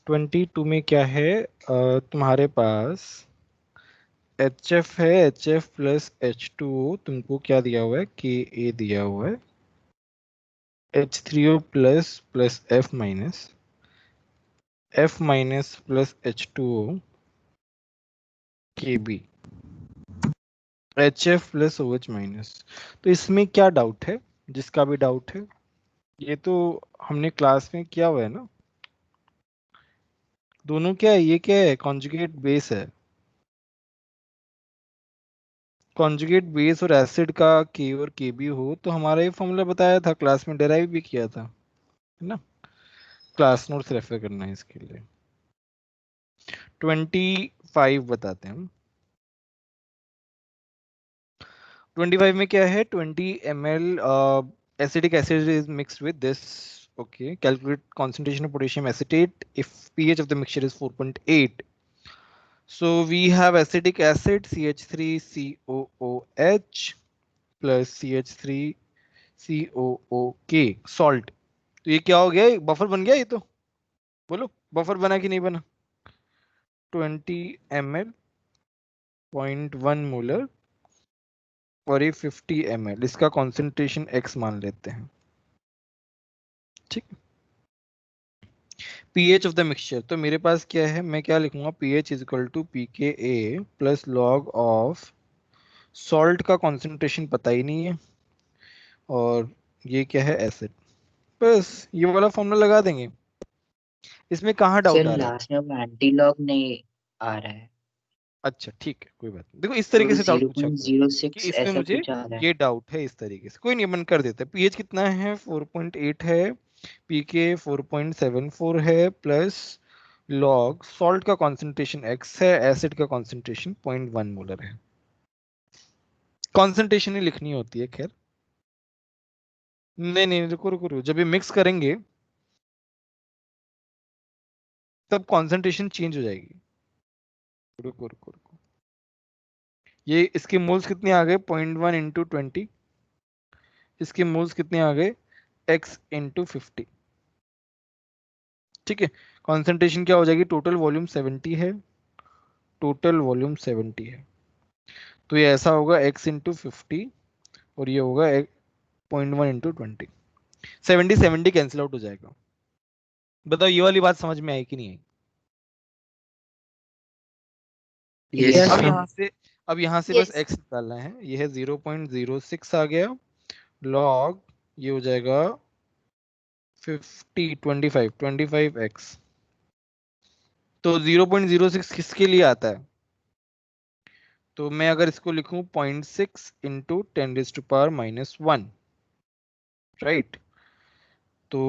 22 में क्या है, तुम्हारे पास HF है, HF प्लस H2O, तुमको क्या दिया हुआ है, Ka दिया हुआ है, H3O plus plus F minus plus H2O Kb, HF plus OH minus. तो इसमें क्या डाउट है, जिसका भी डाउट है, ये तो हमने क्लास में किया हुआ है ना। दोनों क्या है, ये क्या है, कॉन्जुगेट बेस है। कॉन्जुगेट बेस और एसिड का के और के बी हो तो हमारा ये फॉर्मूला बताया था, क्लास में डेराइव भी किया था, है ना। क्लास नोट्स रेफर करना है इसके लिए। 25 बताते हैं हम। 25 में क्या है, 20 ml acidic acid is mixed with this. Okay, calculate concentration of potassium acetate if pH of the mixture is 4.8. So we have acetic acid CH3COOH plus CH3COOK salt। तो ये क्या हो गया, बफर बन गया ये तो, बोलो बफर बना कि नहीं बना। 20 ml 0.1 मोलर और ये 50 ml, इसका कॉन्सेंट्रेशन x मान लेते हैं, ठीक। pH ऑफ द मिक्सचर, तो मेरे पास क्या है, मैं क्या लिखूंगा, pH is equal to pKa plus log of salt का कॉन्सेंट्रेशन पता ही नहीं है, और ये क्या है, एसिड। बस ये वाला फॉर्मूला लगा देंगे। इसमें कहाँ सर डाउट आ रहा है। लास्ट में वो एंटी लॉग नहीं आ रहा है, अच्छा ठीक है, कोई बात नहीं। देखो इस वो तरीके से डाउट जीरो पूछा पॉइंट करो जीरो कि सिक्स इसमें ऐसा मुझे कुछ आ रहा है। ये डाउट है, इस तरीके से कोई नहीं, मन कर देता है। पीएच कितना है, 4.8 है, पीके 4.74 है, प्लस लॉग सॉल्ट का कॉन्सेंट्रेशन x है, एसिड का कॉन्सेंट्रेशन 0.1 मोलर है। कॉन्सेंट्रेशन ही लिखनी होती है, खैर। नहीं नहीं, रुको रुको रुको, जब ये मिक्स करेंगे तब कॉन्सेंट्रेशन चेंज हो जाएगी। रुको रुको रुको, ये इसके मोल्स कितने आ गए, 0.1 इंटू 20, इसके मोल्स कितने आ गए, x इंटू 50, ठीक है। कॉन्सेंट्रेशन क्या हो जाएगी, टोटल वॉल्यूम 70 है, टोटल वॉल्यूम 70 है, तो ये ऐसा होगा x इंटू 50 और ये होगा 0.1 इंटू 20। 70 कैंसिल आउट हो जाएगा। बताओ ये वाली बात समझ में आई कि नहीं आई। यस अब सर। यहाँ से, अब यहाँ से बस x निकालना है, ये है 0.06 आ गया, लॉग ये हो जाएगा 50 25x। तो 0.06 किसके लिए आता है, तो मैं अगर इसको लिखूं 0.6 इंटू 10⁻⁻1, राइट। तो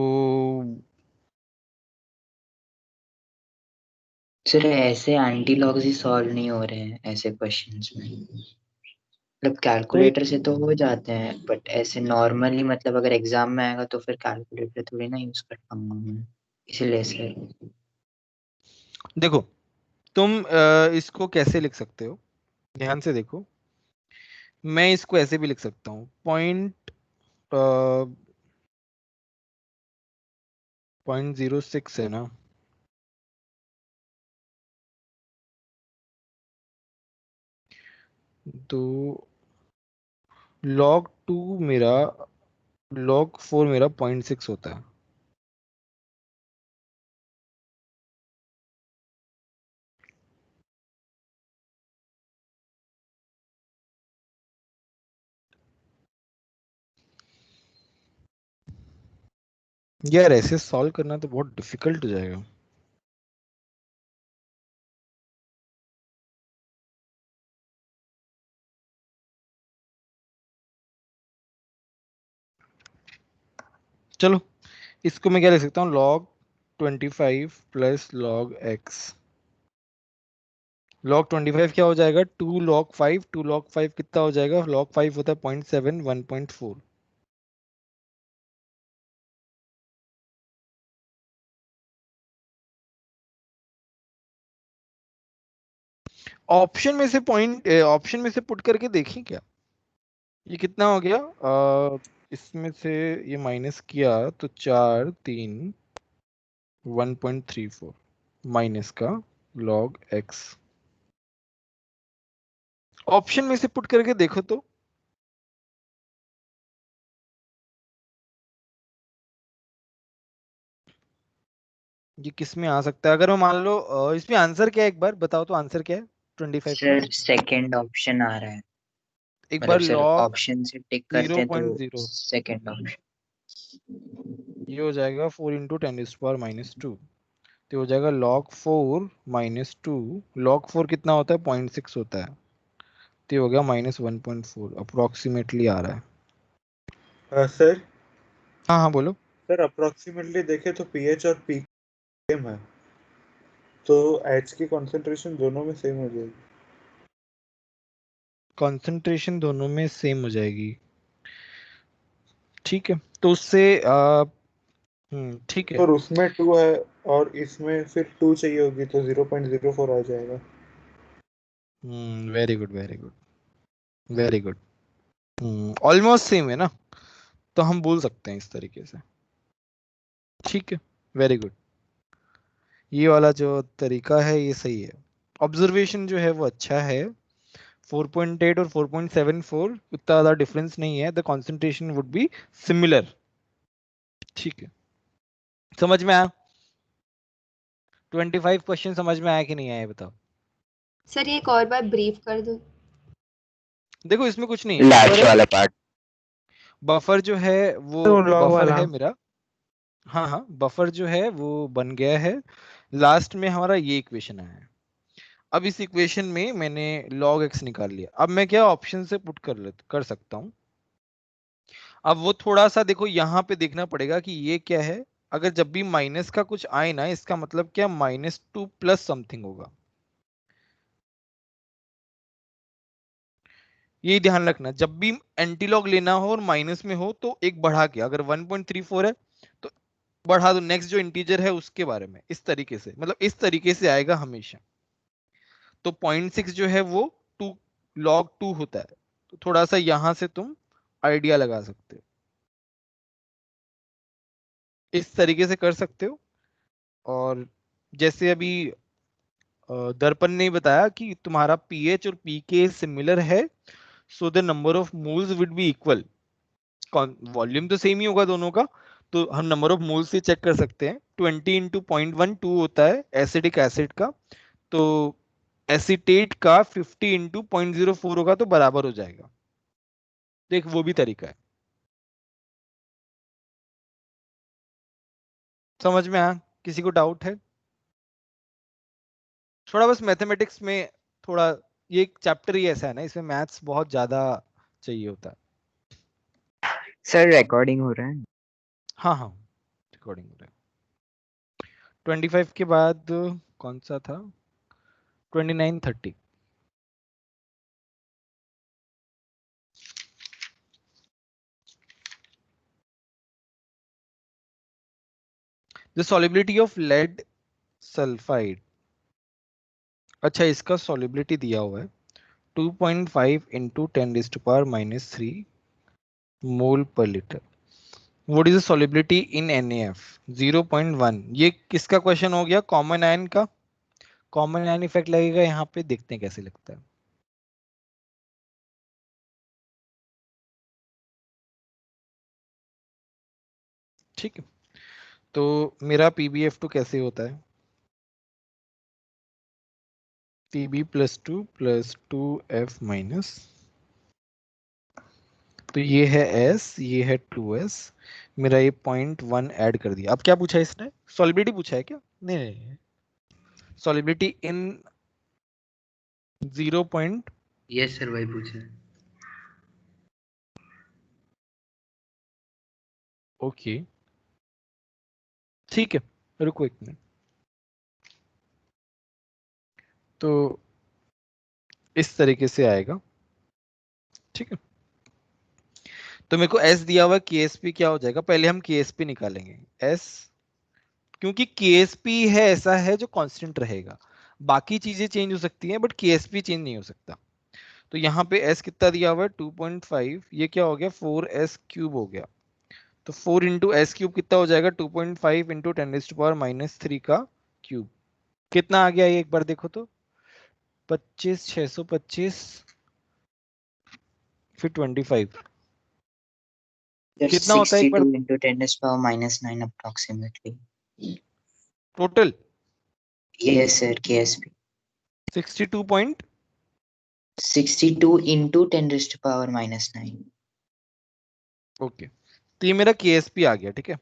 सर ऐसे एंटी लॉग्स ही सॉल्व नहीं हो रहे हैं ऐसे क्वेश्चंस में, मतलब नहीं, कैलकुलेटर से तो हो जाते हैं बट ऐसे नॉर्मली, मतलब अगर एग्जाम में आएगा तो फिर कैलकुलेटर थोड़ी ना यूज कर पाऊंगा मैं, इसलिए सर। देखो तुम इसको कैसे लिख सकते हो, ध्यान से देखो। मैं इसको ऐसे भी लिख सकता हूँ, 0.06 है ना, तो log 2 मेरा, log 4 मेरा 0.6 होता है। यार ऐसे सॉल्व करना तो बहुत डिफिकल्ट हो जाएगा। चलो इसको मैं क्या लिख सकता हूँ, log 25 plus log x। log 25 क्या हो जाएगा, 2 log 5, 2 log 5 कितना हो जाएगा, log 5 होता है 0.7, 1.4। ऑप्शन में से पुट करके देखें क्या, ये कितना हो गया, इसमें से ये माइनस किया तो 4 3 1.34। माइनस का log x। ऑप्शन में से पुट करके देखो तो ये किस में आ सकता है। अगर मैं मान लो इसमें आंसर क्या है, एक बार बताओ तो आंसर क्या है 25 का। सर सेकंड ऑप्शन आ रहा है, एक बार मतलब सर log ऑप्शन से टिक करते हैं तो 0.0 सेकंड ऑप्शन। ये हो जाएगा 4 इंटू 10⁻²। तो हो जाएगा log 4 माइनस 2। log 4 कितना होता है 0.6 होता है। तो ये हो गया -1.4 अप्रोक्सीमेटली आ रहा है। सर हाँ हाँ बोलो। सर अप्रोक्सीमेटली देखे तो पीएच और पी सेम है, तो एच की कंसंट्रेशन दोनों में सेम हो जाएगी। कंसंट्रेशन दोनों में सेम हो जाएगी, ठीक है। तो उससे ठीक है। और उसमें 2 है और इसमें फिर 2 चाहिए होगी, तो 0.04 आ जाएगा। Very good very good very good. Almost same है ना, तो हम बोल सकते हैं इस तरीके से, ठीक है। Very good. ये वाला जो तरीका है ये सही है। ऑब्जर्वेशन जो है वो अच्छा है। 4.8 और 4.74 उतना ज़्यादा डिफरेंस नहीं है। The concentration would be similar, ठीक है। समझ में आया? 25 क्वेश्चन समझ में आया कि नहीं आया बताओ। सर ये एक और बार ब्रीफ कर दो। देखो इसमें कुछ नहीं है, लास्ट बफर है। वाला पार्ट। बफर जो है वो तो लॉग बफर वाला है मेरा। हाँ हाँ बफर जो है वो बन गया है। लास्ट में हमारा ये इक्वेशन आया है। अब इस इक्वेशन में मैंने log x निकाल लिया। अब मैं क्या ऑप्शन से पुट कर सकता हूं। अब वो थोड़ा सा देखो यहाँ पे देखना पड़ेगा कि ये क्या है। अगर जब भी माइनस का कुछ आए ना, इसका मतलब क्या -2 प्लस समथिंग होगा। ये ध्यान रखना, जब भी एंटी लॉग लेना हो और माइनस में हो तो एक बढ़ा के, अगर 1.34 है तो बढ़ा दो नेक्स्ट जो इंटीजर है उसके बारे में। इस तरीके से, मतलब इस तरीके से आएगा हमेशा। तो 0.6 जो है वो 2 log 2 होता है। तो थोड़ा सा यहां से तुम आइडिया लगा सकते हो, इस तरीके से कर सकते हो। और जैसे अभी दर्पण ने बताया कि तुम्हारा पीएच और पीके सिमिलर है, so the number of moles would be equal. Volume तो सेम ही होगा दोनों का, तो हम नंबर ऑफ मोल्स से चेक कर सकते हैं। 20 इंटू 0.12 होता है एसिडिक एसिड का, तो एसिटेट का 50 इंटू 0.04 होगा तो बराबर हो जाएगा। देख वो भी तरीका है। समझ में आया? किसी को डाउट है? थोड़ा बस मैथमेटिक्स में थोड़ा, ये एक चैप्टर ही ऐसा है ना, इसमें मैथ्स बहुत ज्यादा चाहिए होता है। सर रिकॉर्डिंग हो रहा है। हाँ हाँ रिकॉर्डिंग हो रहा है। 25 के बाद कौन सा था? 29 30। The solubility of lead sulphide. अच्छा इसका सॉलिबिलिटी दिया हुआ है 2.5 इंटू 10⁻³ मोल पर litre. What is the solubility in NaF? 0.1। ये किसका क्वेश्चन हो गया? कॉमन आयन का। कॉमन आयन इफेक्ट लगेगा यहाँ पे, देखते हैं कैसे लगता है। ठीक है, तो मेरा PbF2 कैसे होता है? Pb+2 + 2F-। तो ये है S, ये है 2S। मेरा ये 0.1 ऐड कर दिया। अब क्या पूछा इसने? सॉलिबिलिटी पूछा है क्या? नहीं नहीं, सॉलिबिलिटी इन 0. यस सर वही पूछा। ओके ठीक है, रुको एक मिनट। तो इस तरीके से आएगा, ठीक है। तो मेरे को S दिया हुआ, KSP क्या हो जाएगा? पहले हम KSP निकालेंगे। S, क्योंकि KSP है ऐसा है जो कांस्टेंट रहेगा, बाकी चीजें चेंज हो सकती हैं बट KSP चेंज नहीं हो सकता। तो यहाँ पे S कितना दिया हुआ है 2.5, ये क्या हो गया 4S³ हो गया। तो 4 इंटू S³ कितना हो जाएगा 2.5 इंटू 10⁻³ का क्यूब। कितना आ गया ये एक बार देखो तो, 25, 625, फिर 25 कितना होता है एक बार 62 into 10 raised power minus 9 approximately. Total? Yes, sir. KSP. 62 62 into 10 raised to power minus 9. Okay, तो ये मेरा KSP आ गया, ठीक है।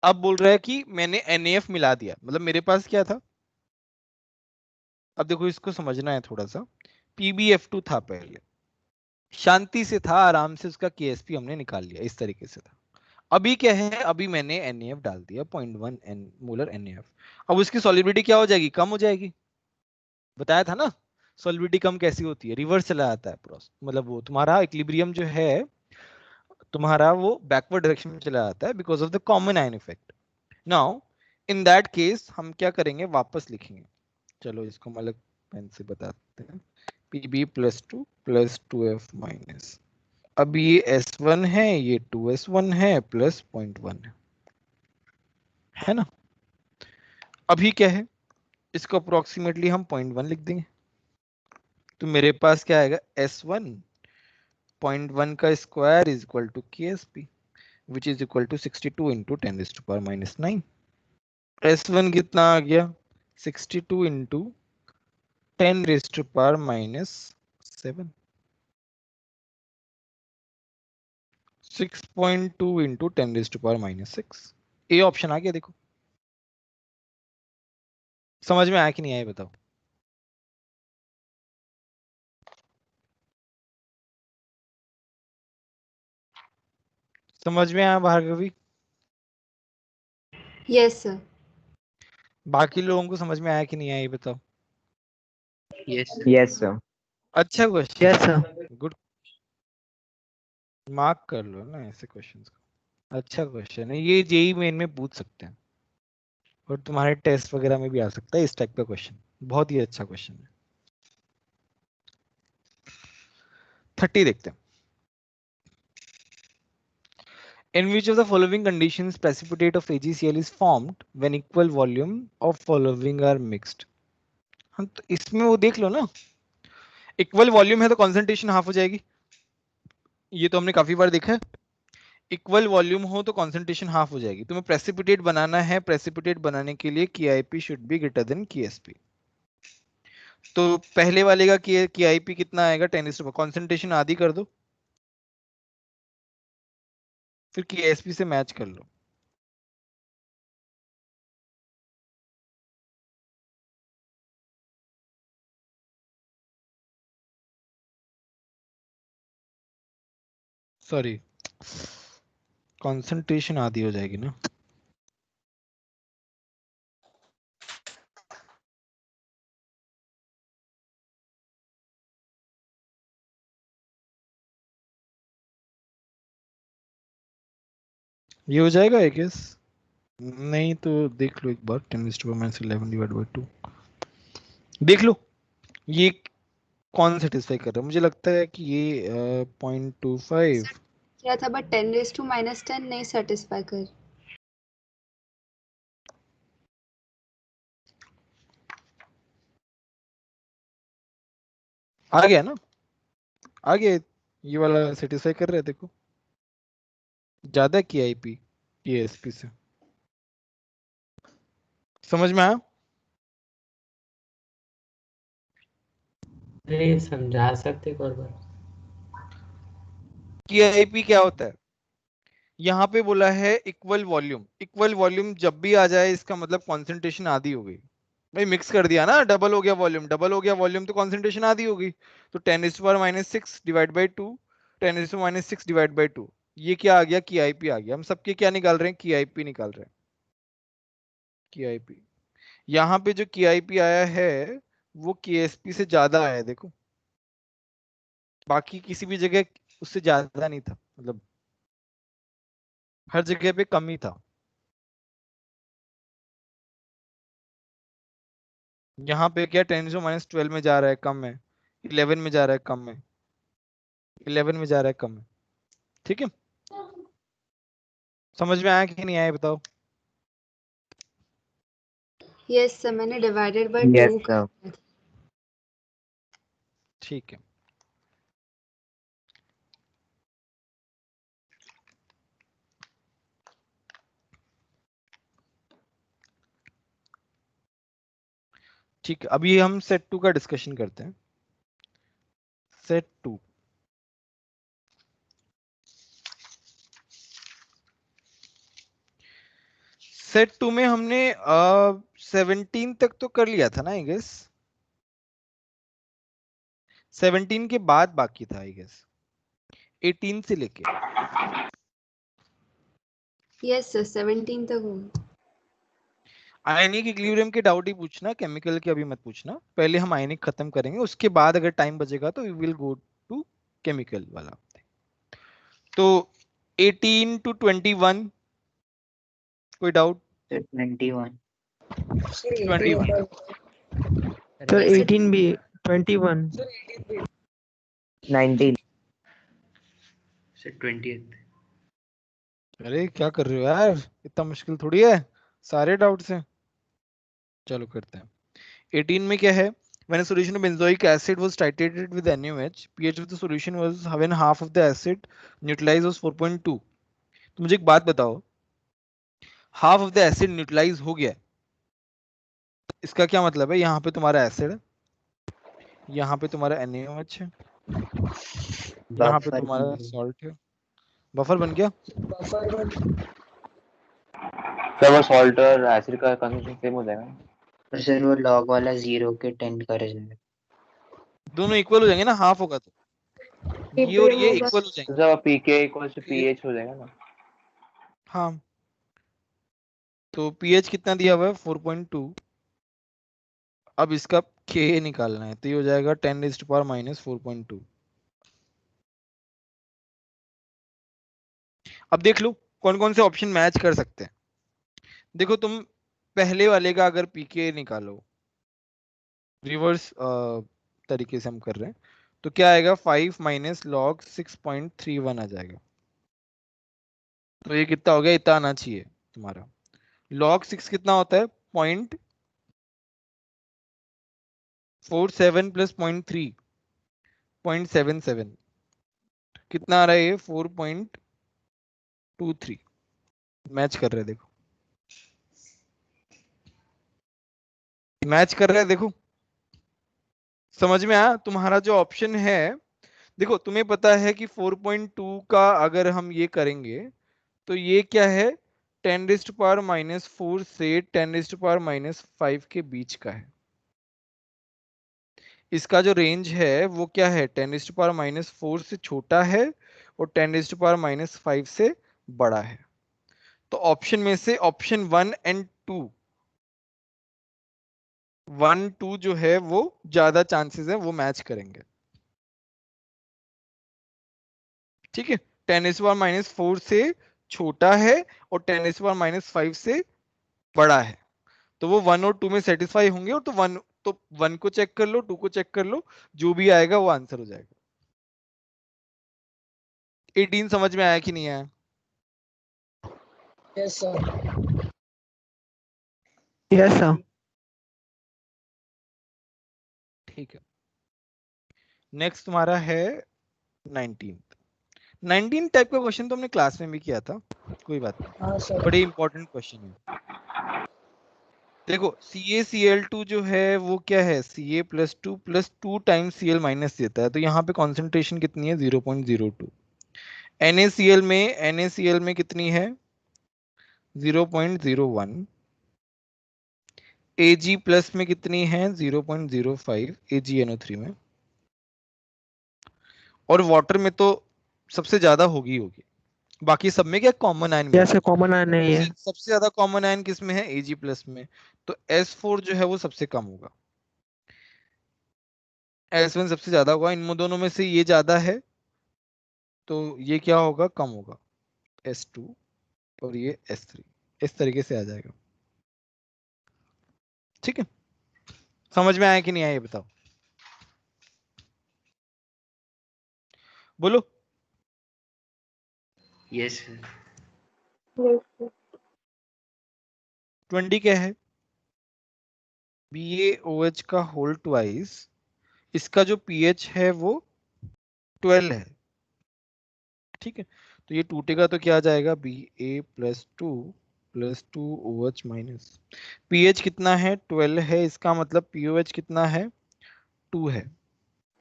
अब बोल रहा है कि मैंने NAF मिला दिया, मतलब मेरे पास क्या था, अब देखो इसको समझना है थोड़ा सा। PbF2 था पहले, शांति से था, आराम से उसका KSP हमने निकाल लिया, इस तरीके से था। अभी क्या है, अभी मैंने NAF डाल दिया 0.1 मोलर NAF। अब उसकी सॉल्युबिलिटी क्या हो जाएगी, कम हो जाएगी। बताया था ना, सॉल्युबिलिटी कम कैसी होती है, रिवर्स चला जाता है प्रोसेस, मतलब वो तुम्हारा इक्विलिब्रियम जो है तुम्हारा वो बैकवर्ड डायरेक्शन में चला जाता है because of the common ion effect. Now in that case हम क्या करेंगे, वापस लिखेंगे। चलो इसको हम अलग पेन से बताते हैं। Pb +2 + 2f माइनस, अब ये S1 है, ये 2S1 है प्लस 0.1 है ना। अभी क्या है, इसको अप्रोक्सीमेटली हम 0.1 लिख देंगे, तो मेरे पास क्या आएगा, S1 0.1 का square is equal to KSP which is equal to 62 into 10⁻⁹। S1 कितना आ गया, 62 इंटू 10⁻⁻7, 6.2 इंटू 10⁻⁻6। ए ऑप्शन आ गया, देखो समझ में आया कि नहीं आया बताओ। समझ में आया भार्गवी? Yes sir. बाकी लोगों को समझ में आया कि नहीं आया ये बताओ। Yes Yes, sir. अच्छा question, Yes, sir. Good, mark कर लो ना ऐसे क्वेश्चंस को। अच्छा क्वेश्चन है ये, जेई मेन में पूछ सकते हैं और तुम्हारे टेस्ट वगैरह में भी आ सकता है इस टाइप का क्वेश्चन, बहुत ही अच्छा क्वेश्चन है। 30 देखते हैं। In which of the following conditions precipitate of AgCl is formed when equal volume of following are mixed? हम तो इसमें वो देख लो ना, इक्वल वॉल्यूम है तो कॉन्सेंट्रेशन हाफ हो जाएगी, ये तो हमने काफी बार देखा है। इक्वल वॉल्यूम हो तो कॉन्सेंट्रेशन हाफ हो जाएगी। तुम्हें प्रेसिपिटेट बनाना है, प्रेसिपिटेट बनाने के लिए KIP should be greater than KSP। तो पहले वाले का KIP कितना आएगा, 10, कॉन्सेंट्रेशन आधी कर दो, फिर KSP से मैच कर लो। सॉरी, कॉन्सेंट्रेशन आधी हो जाएगी ना। ये हो जाएगा आई गेस, नहीं तो देख लो एक बार, 10⁻11 डिवाइड बाई 2 देख लो ये कौन सेटिस्फाई कर रहा है। मुझे लगता है कि ये 0.25 क्या था, बट 10⁻⁻10 नहीं सेटिस्फाई कर। आ गया ना, आ गया, ये वाला सेटिस्फाई कर रहा है, देखो ज्यादा KIP KSP से। समझ में आया? अरे समझा सकते एक और बार? KIP क्या होता है, यहाँ पे बोला है इक्वल वॉल्यूम, इक्वल वॉल्यूम जब भी आ जाए इसका मतलब कॉन्सेंट्रेशन आधी हो गई। भाई मिक्स कर दिया ना, डबल हो गया वॉल्यूम, डबल हो गया वॉल्यूम तो कॉन्सेंट्रेशन आधी हो गई। तो 10⁻⁻6 डिवाइड बाई 2, 10⁻⁻6 डिवाइड बाई 2, ये क्या आ गया, KIP आ गया। हम सबके क्या निकाल रहे हैं, KIP निकाल रहे हैं, KIP। यहाँ पे जो KIP आया है वो KSP से ज्यादा आया है, देखो बाकी किसी भी जगह उससे ज्यादा नहीं था, मतलब हर जगह पे कम ही था। यहाँ पे क्या 10⁻12 में जा रहा है कम है, 11 में जा रहा है कम है, 11 में जा रहा है कम है, ठीक है। समझ में आया कि नहीं आया बताओ। यस सर, मैंने डिवाइडेड बाय यस 2 सर। कर दिया। ठीक है। ठीक है, अभी हम सेट 2 का डिस्कशन करते हैं। सेट 2, सेट 2 में हमने 17 तक तो कर लिया था ना आई गेस। 17 के बाद बाकी था आई गेस 18 से लेके। यस सर, 17 तक हो गया। आयनिक इक्विलिब्रियम के डाउट ही पूछना, केमिकल के अभी मत पूछना। पहले हम आयनिक खत्म करेंगे, उसके बाद अगर टाइम बचेगा तो we will go to chemical वाला। तो 18 टू 21 कोई डाउट? 21। 21 सर Yes, 18 भी 21 19। Sir 20th। अरे क्या कर रहे हो यार, इतना मुश्किल थोड़ी है, सारे डाउट्स हैं। चलो करते हैं। 18 में क्या है? When a solution of benzoic acid was titrated with NaOH, pH of the solution was when half of the acid neutralized was 4.2. तो मुझे एक बात बताओ, half of the acid neutralise हो गया, इसका क्या मतलब है? यहाँ पे तुम्हारा एसिड है, यहाँ पे तुम्हारा NaOH है, यहाँ पे बफर तुम्हारा सॉल्ट है, बफर बन गया। सर वो सॉल्ट और एसिड का कंसंट्रेशन सेम हो जाएगा? और सर वो लॉग वाला 0 के टेंड कर जाएगा। दोनों इक्वल हो जाएंगे ना, हाफ होगा तो ये और ये इक्वल हो जाएंगे। तो sir pK equals to pH हो जाएगा ना? हाँ, तो पीएच कितना दिया हुआ है? 4.2। अब इसका के निकालना है, तो ये हो जाएगा 10⁻⁻4.2। अब देख लो कौन कौन से ऑप्शन मैच कर सकते हैं। देखो तुम पहले वाले का अगर पीके निकालो, रिवर्स तरीके से हम कर रहे हैं, तो क्या आएगा? 5 माइनस लॉग 6.31 आ जाएगा। तो ये कितना हो गया? इतना आना चाहिए तुम्हारा। लॉग 6 कितना होता है? 0.47 प्लस 0.3 0.77, कितना आ रहा है ये? 4.23। मैच कर रहे हैं, देखो मैच कर रहे हैं, देखो समझ में आया? तुम्हारा जो ऑप्शन है, देखो तुम्हें पता है कि 4.2 का अगर हम ये करेंगे तो ये क्या है? 10⁻⁻4 से 10⁻⁻5 के बीच का है। इसका जो रेंज है वो क्या है? 10⁻⁻4 से छोटा है और 10⁻⁻5 से बड़ा है। तो ऑप्शन में से ऑप्शन 1 एंड 2, 1 2 जो है वो ज्यादा चांसेस है वो मैच करेंगे। ठीक है, 10⁻⁻4 से छोटा है और 10⁻⁻5 से बड़ा है, तो वो 1 और 2 में सेटिस्फाई होंगे। और तो 1 को चेक कर लो, 2 को चेक कर लो, जो भी आएगा वो आंसर हो जाएगा। 18 समझ में आया कि नहीं आया? Yes sir. Yes sir. ठीक है, नेक्स्ट तुम्हारा है 19 टाइप का क्वेश्चन तो हमने क्लास में भी किया था, कोई बात नहीं, हाँ सर। बड़ी इंपॉर्टेंट क्वेश्चन है। देखो CaCl2 जो है वो क्या है? Ca+2 plus 2 times Cl minus देता है, तो यहाँ पे कॉन्सेंट्रेशन कितनी है? 0.02। NaCl में कितनी है? 0.01। Ag प्लस में कितनी है? 0.05 AgNO3 में। और वाटर में तो सबसे ज्यादा होगी, बाकी सब में क्या कॉमन आयन मिलता यस है? कॉमन आयन नहीं है। सबसे ज्यादा कॉमन आयन किस में है? Ag प्लस में। तो S4 जो है वो सबसे कम होगा, S1 सबसे ज्यादा होगा। इन दोनों में से ये ज्यादा है, तो ये क्या होगा? कम होगा, S2, और ये S3। इस तरीके से आ जाएगा। ठीक है, समझ में आया कि नहीं आया ये बताओ, बोलो। Yes sir. 20 क्या है? BaOH का होल ट्वाइस, इसका जो pH है वो 12 है, ठीक है। तो ये टूटेगा तो क्या आ जाएगा, Ba+2 + 2OH माइनस, pH कितना है 12 है, इसका मतलब POH कितना है 2 है,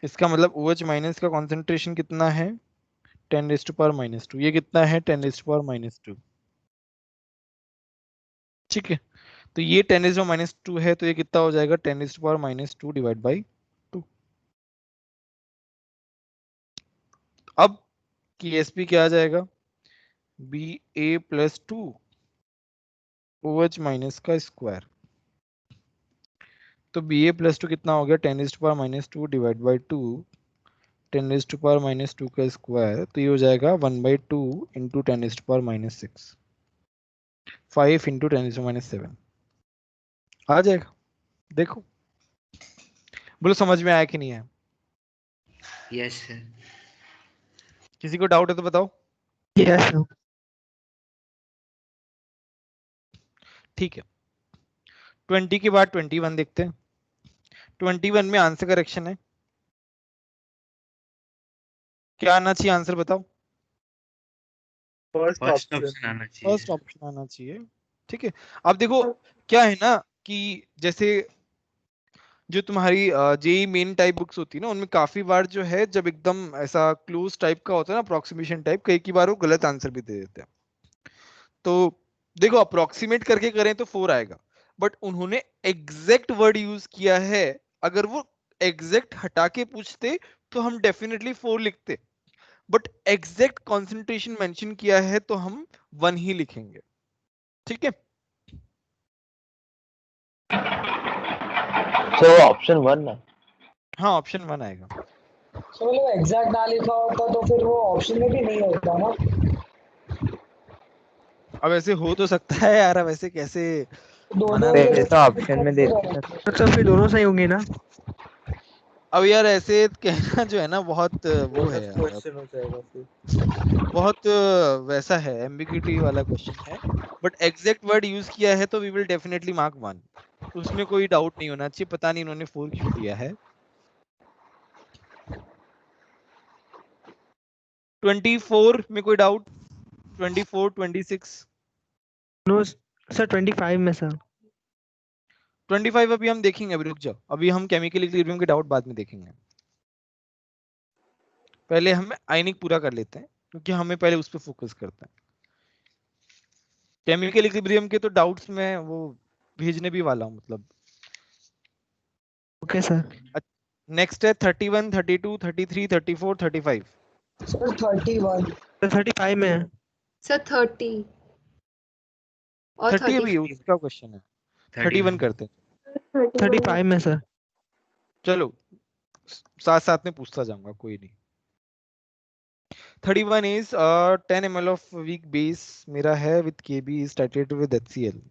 इसका मतलब OH माइनस का कॉन्सेंट्रेशन कितना है 10⁻², ये कितना है 10⁻², ठीक है। तो ये 10⁻² है, तो ये कितना हो जाएगा 10⁻² डिवाइड बाई 2। अब KSP क्या आ जाएगा, Ba+2 OH माइनस का स्क्वायर, तो Ba+2 कितना हो गया 10⁻² डिवाइड बाई 2, 10⁻² का स्क्वायर, तो ये हो जाएगा 1/2 इंटू 10⁻⁶, 5 इंटू 10⁻⁷ आ जाएगा। देखो बोलो समझ में आया कि नहीं आया, यस सर। किसी को डाउट है तो बताओ। Yes sir. ठीक है, 20 के बाद 21 देखते हैं। 21 में आंसर करेक्शन है, क्या आना चाहिए आंसर बताओ। First first option. ऑप्शन आना चाहिए। फर्स्ट ऑप्शन आना चाहिए, ठीक है। अब देखो क्या है ना कि जैसे जो तुम्हारी जेई मेन टाइप बुक्स होती है ना, उनमें काफी बार जो है जब एकदम ऐसा क्लोज टाइप का होता है ना, अप्रोक्सीमेशन टाइप, कई बार वो गलत आंसर भी दे देते हैं। तो देखो अप्रोक्सीमेट करके करें तो 4 आएगा, बट उन्होंने एग्जैक्ट वर्ड यूज किया है, अगर वो एग्जैक्ट हटा के पूछते तो हम डेफिनेटली 4 लिखते, बट एग्जैक्ट कॉन्सेंट्रेशन मेंशन किया है तो हम 1 ही लिखेंगे, ठीक है। So option 1 ना. हाँ ऑप्शन 1 आएगा। सो एग्जैक्ट ना लिखा होता तो फिर वो ऑप्शन में भी नहीं होता ना। अब ऐसे हो तो सकता है यार, अब ऐसे कैसे दोनों मना के तो ऑप्शन में दे तो फिर दोनों सही होंगे ना। अब यार ऐसे कहना जो है ना बहुत वो है यार, क्वेश्चन हो जाएगा फिर। बहुत वैसा है, एम्बिग्यूटी वाला क्वेश्चन है, बट एग्जैक्ट वर्ड यूज किया है तो वी विल डेफिनेटली मार्क 1, उसमें कोई डाउट नहीं होना चाहिए। पता नहीं इन्होंने 4 क्यों दिया है। 24 में कोई डाउट, 24 26 नो सर 25 में सर। 25 अभी हम देखेंगे, अभी रुक जाओ, अभी हम केमिकल इक्विलिब्रियम के डाउट बाद में देखेंगे, पहले हम आयनिक पूरा कर लेते हैं क्योंकि हमें पहले उस पर फोकस करते हैं। केमिकल इक्विलिब्रियम के तो डाउट्स में वो भेजने भी वाला हूँ, मतलब ओके सर। नेक्स्ट है 31 32 33 34 35। सर 31। तो 35 में है। सर 30 और 30 अभी उसका क्वेश्चन है, 31 करते हैं। 35 में सर। चलो साथ साथ में पूछता जाऊंगा, कोई नहीं। 31 is 10 ml of weak base मेरा है with Kb is titrated with HCl।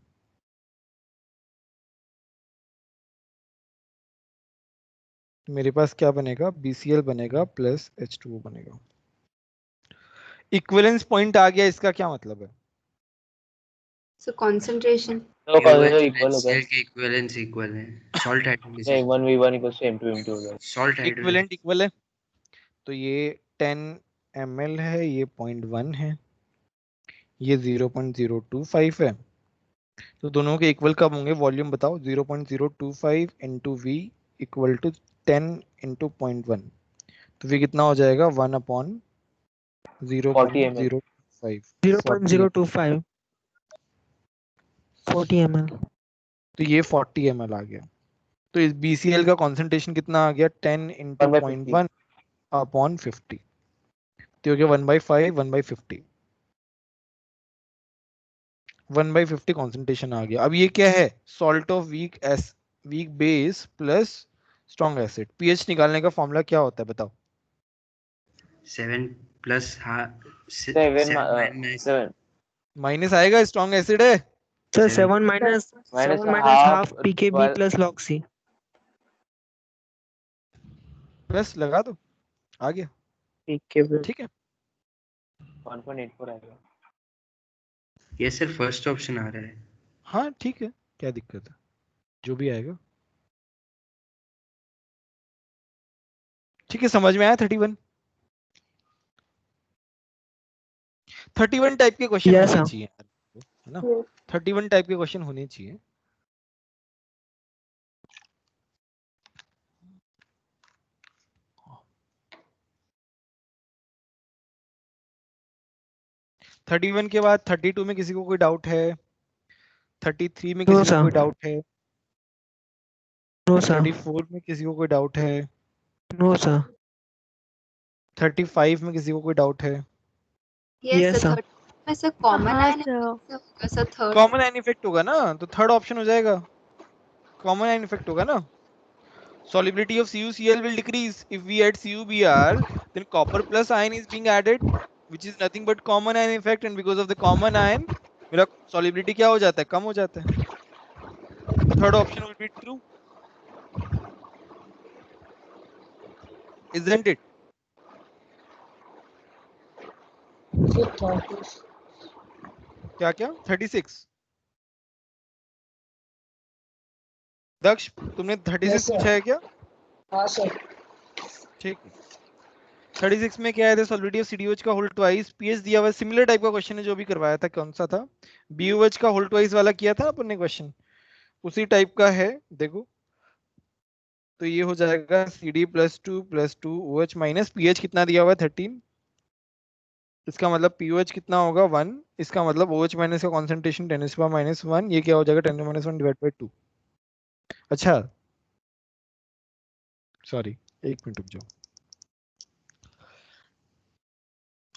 मेरे पास क्या बनेगा, BCl बनेगा प्लस H2O बनेगा। इक्विवेलेंस पॉइंट आ गया, इसका क्या मतलब है? So concentration. तो OH इक्वल हो गया. HCl के इक्विवेलेंस इक्वल है। सॉल्ट नहीं hydrolysis 1v1 equals to m2 हो गया. सॉल्ट इक्विवेलेंट हाइड्रोलिसिस इक्वल है, तो ये 10 ml है, ये 0.1 है, ये 0.025 है, तो दोनों के इक्वल कब होंगे, वॉल्यूम बताओ। 0.025 into V equal to 10 into 0.1, तो वी कितना हो जाएगा 1/0.025 0.025 40 ml। तो ये 40 ml आ गया। तो इस BCl का कॉन्सेंट्रेशन कितना आ गया 10 इंटू 0.1 अपॉन 50, तो हो गया 1/5 1/50, 1/50 कॉन्सेंट्रेशन आ गया। अब ये क्या है, salt of weak base plus strong acid. PH निकालने का फॉर्मूला क्या होता है बताओ। 7 प्लस 7 माइनस आएगा, स्ट्रॉन्ग एसिड है। Sir 7 7 minus minus half half pKb plus log C। बस लगा दो, आ गया, pKb। ठीक है। 1.84 आएगा. ये सर फर्स्ट ऑप्शन आ रहा है। हाँ ठीक है, क्या दिक्कत है, जो भी आएगा। ठीक है, समझ में आया 31? 31 टाइप के क्वेश्चन Yes, होने sir. चाहिए यार, है ना? 31 टाइप के क्वेश्चन होने चाहिए। थर्टी वन के बाद 32 में किसी को कोई डाउट है? 33 में No, किसी को sir. कोई डाउट है? No, sir. 34 में किसी को कोई डाउट है? No, sir. 35 में किसी को कोई डाउट है? Yes Yes, sir. sir. 30 में से कॉमन हाँ आयन सर। होगा sir third. Common ion effect होगा ना, तो थर्ड ऑप्शन हो जाएगा, कॉमन आयन इफेक्ट होगा ना। Solubility of CuCl will decrease if we add CuBr, then copper plus ion is being added, which is nothing but common ion effect, and because of the common ion, मेरा solubility क्या हो जाता है? कम हो जाता है। तो third option will be true, isn't it? क्या क्या? 36? दक्ष, तुमने 36 Yes, sir. पूछा है क्या? हाँ सर। ठीक है। 36 में क्या है? सॉलिबिलिटी ऑफ CdOH का होल ट्वाइस, पीएच दिया हुआ है, सिमिलर टाइप का क्वेश्चन है जो भी करवाया था, कौन सा था? BOH का होल ट्वाइस वाला किया था अपन ने क्वेश्चन, उसी टाइप का है, देखो। तो ये हो जाएगा CD +2 + 2OH माइनस पीएच कितना दिया हुआ है? 13। इसका मतलब पीओएच कितना होगा? 1। इसका मतलब OH माइनस का कॉन्सेंट्रेशन 10⁻⁻1, ये क्या हो जाएगा? 10⁻1 डिवाइड बाई 2। अच्छा सॉरी, एक मिनट रुक जाओ।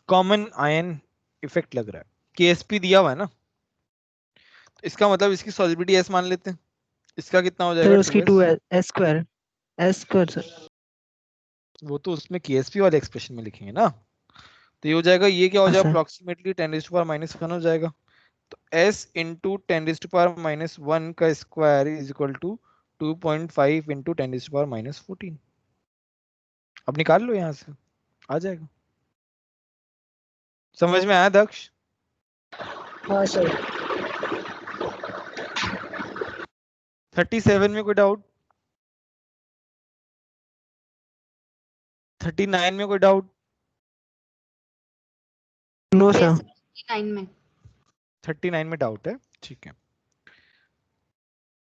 कॉमन आयन इफेक्ट लग रहा है, KSP दिया हुआ है ना, तो इसका मतलब इसकी सॉलिबिलिटी S मान लेते हैं। इसका कितना हो सर जाएगा? उसकी 2S। 2s sir. वो तो उसमें KSP वाले एक्सप्रेशन में लिखेंगे ना, तो ये हो जाएगा, ये क्या हो हाँ जाएगा? सर। अप्रोक्सीमेटली 10⁻⁻1 हो जाएगा। तो S इंटू 10⁻⁻1 का square is equal to 2.5 into 10⁻⁻14। अब निकाल लो यहां से, आ जाएगा। समझ में आया दक्ष? हाँ सर। 37 में कोई डाउट? 39 में कोई डाउट? No sir. 39 में। 39 में डाउट है, ठीक है।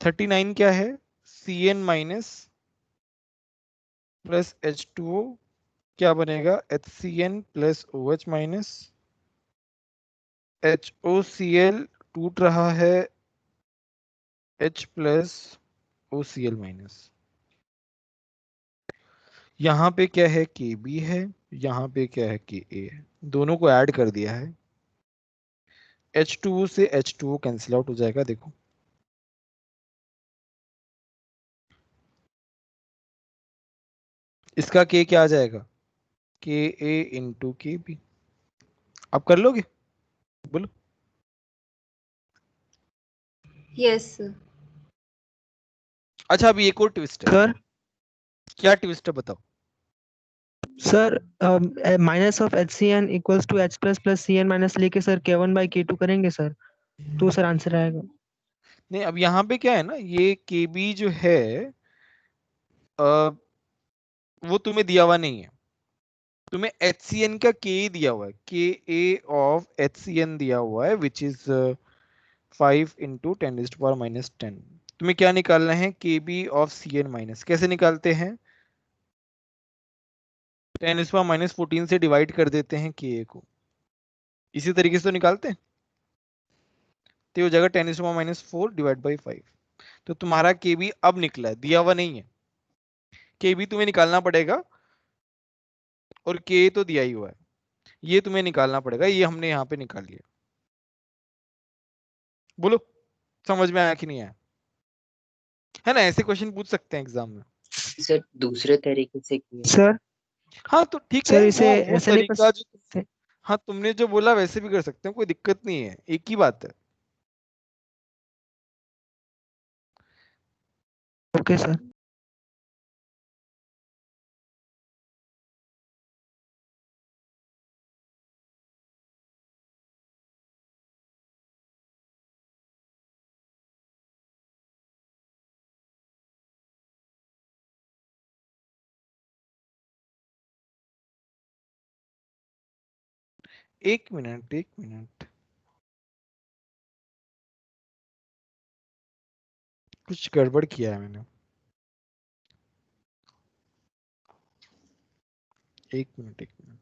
39 क्या है? Cn माइनस प्लस H2O क्या बनेगा? HCN plus OH minus, HOCl टूट रहा है H प्लस OCl माइनस। यहाँ पे क्या है? Kb है, यहाँ पे क्या है? Ka है, दोनों को ऐड कर दिया है। H2O से H2O कैंसिल आउट हो जाएगा, देखो। इसका K क्या आ जाएगा? Ka into Kb। आप कर लोगे? बोलो। यस अच्छा, अभी एक और ट्विस्ट है। सर क्या ट्विस्ट है बताओ? Sir minus of HCN equals to H plus CN minus लेके सर K1/K2 करेंगे सर, तो सर आंसर आएगा। नहीं, अब यहाँ पे क्या है ना, ये Kb जो है वो तुम्हें दिया हुआ नहीं है, तुम्हें HCN का K दिया हुआ है, Ka ऑफ HCN दिया हुआ है, विच इज 5 इंटू 10⁻⁻10। तुम्हें क्या निकालना है? Kb of Cn minus. कैसे निकालते हैं? 10⁻⁻14 से डिवाइड कर देते हैं Ka को, इसी तरीके से तो निकालते हैं। तो ये हो जाएगा 10⁻⁻4 डिवाइड बाई 5। तो तुम्हारा Kb अब निकला है, दिया हुआ नहीं है। Kb तुम्हें निकालना पड़ेगा, और K तो दिया ही हुआ है, ये तुम्हें निकालना पड़ेगा, ये हमने यहाँ पे निकाल लिया। बोलो, समझ में आया कि नहीं आया? है ना, ऐसे क्वेश्चन पूछ सकते हैं एग्जाम में। सर दूसरे तरीके से किए। सर हाँ तो ठीक सर है, इसे वो ऐसे नहीं तरीका जो, कर। हाँ तुमने जो बोला वैसे भी कर सकते हैं, कोई दिक्कत नहीं है, एक ही बात है। Okay sir. एक मिनट एक मिनट, कुछ गड़बड़ किया है मैंने। एक मिनट एक मिनट।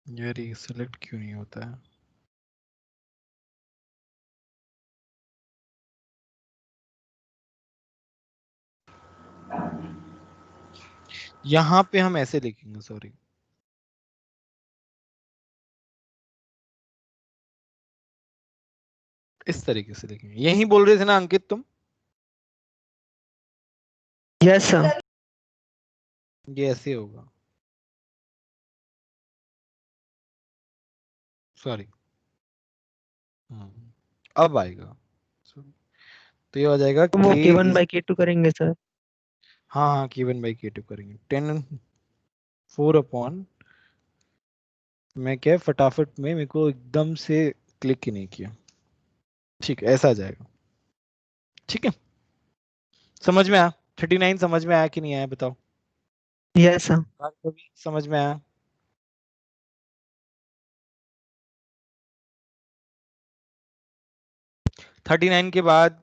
यार ये सिलेक्ट क्यों नहीं होता है? यहाँ पे हम ऐसे लिखेंगे, सॉरी। इस तरीके से लिखेंगे। यही बोल रहे थे ना अंकित तुम? Yes sir. ये ऐसे होगा, सॉरी। अब आएगा। तो ये हो जाएगा वो k k1 is, by k2 करेंगे सर। हाँ हाँ k1 by k2 करेंगे। 10 4 अपॉन, मैं क्या फटाफट में, मेरे को एकदम से क्लिक ही नहीं किया। ठीक है, ऐसा आ जाएगा। ठीक है, समझ में आया? 39 समझ में आया कि नहीं आया बताओ? Yes sir. समझ में आया? थर्टी नाइन के बाद